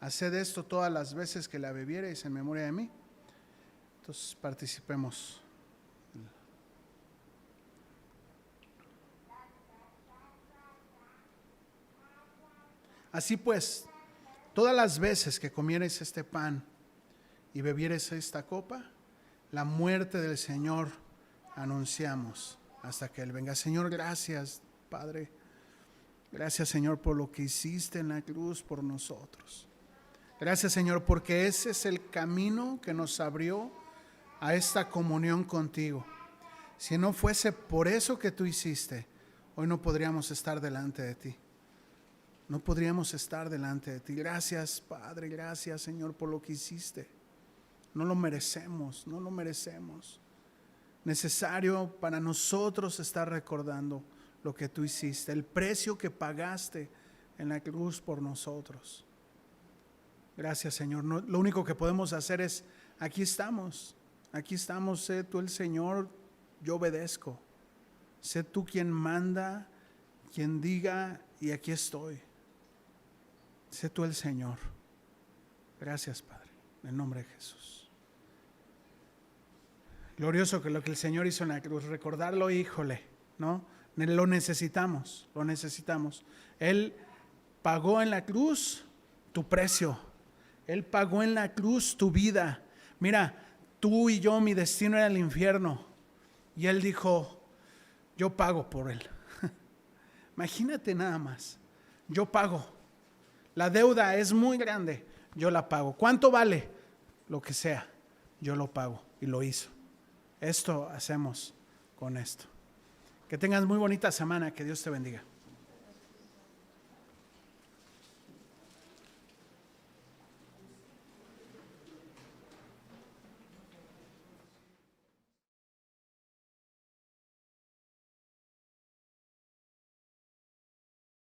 Haced esto todas las veces que la bebiereis en memoria de mí. Entonces participemos. Así pues, todas las veces que comiereis este pan y bebiereis esta copa, la muerte del Señor anunciamos hasta que Él venga. Señor, gracias, Padre. Gracias, Señor, por lo que hiciste en la cruz por nosotros. Gracias, Señor, porque ese es el camino que nos abrió a esta comunión contigo. Si no fuese por eso que tú hiciste, hoy no podríamos estar delante de ti. No podríamos estar delante de ti. Gracias, Padre, gracias, Señor, por lo que hiciste. No lo merecemos, no lo merecemos. Necesario para nosotros estar recordando lo que tú hiciste, el precio que pagaste en la cruz por nosotros. Gracias, Señor. No, lo único que podemos hacer es, aquí estamos, sé tú el Señor, yo obedezco. Sé tú quien manda, quien diga, y aquí estoy. Sé tú el Señor. Gracias, Padre, en el nombre de Jesús. Glorioso que lo que el Señor hizo en la cruz, recordarlo, híjole, ¿no? Lo necesitamos, lo necesitamos. Él pagó en la cruz tu precio. Él pagó en la cruz tu vida. Mira, tú y yo, mi destino era el infierno. Y Él dijo, yo pago por él. Imagínate nada más, yo pago. La deuda es muy grande, yo la pago. ¿Cuánto vale? Lo que sea, yo lo pago. Y lo hizo. Esto hacemos con esto. Que tengas muy bonita semana, que Dios te bendiga.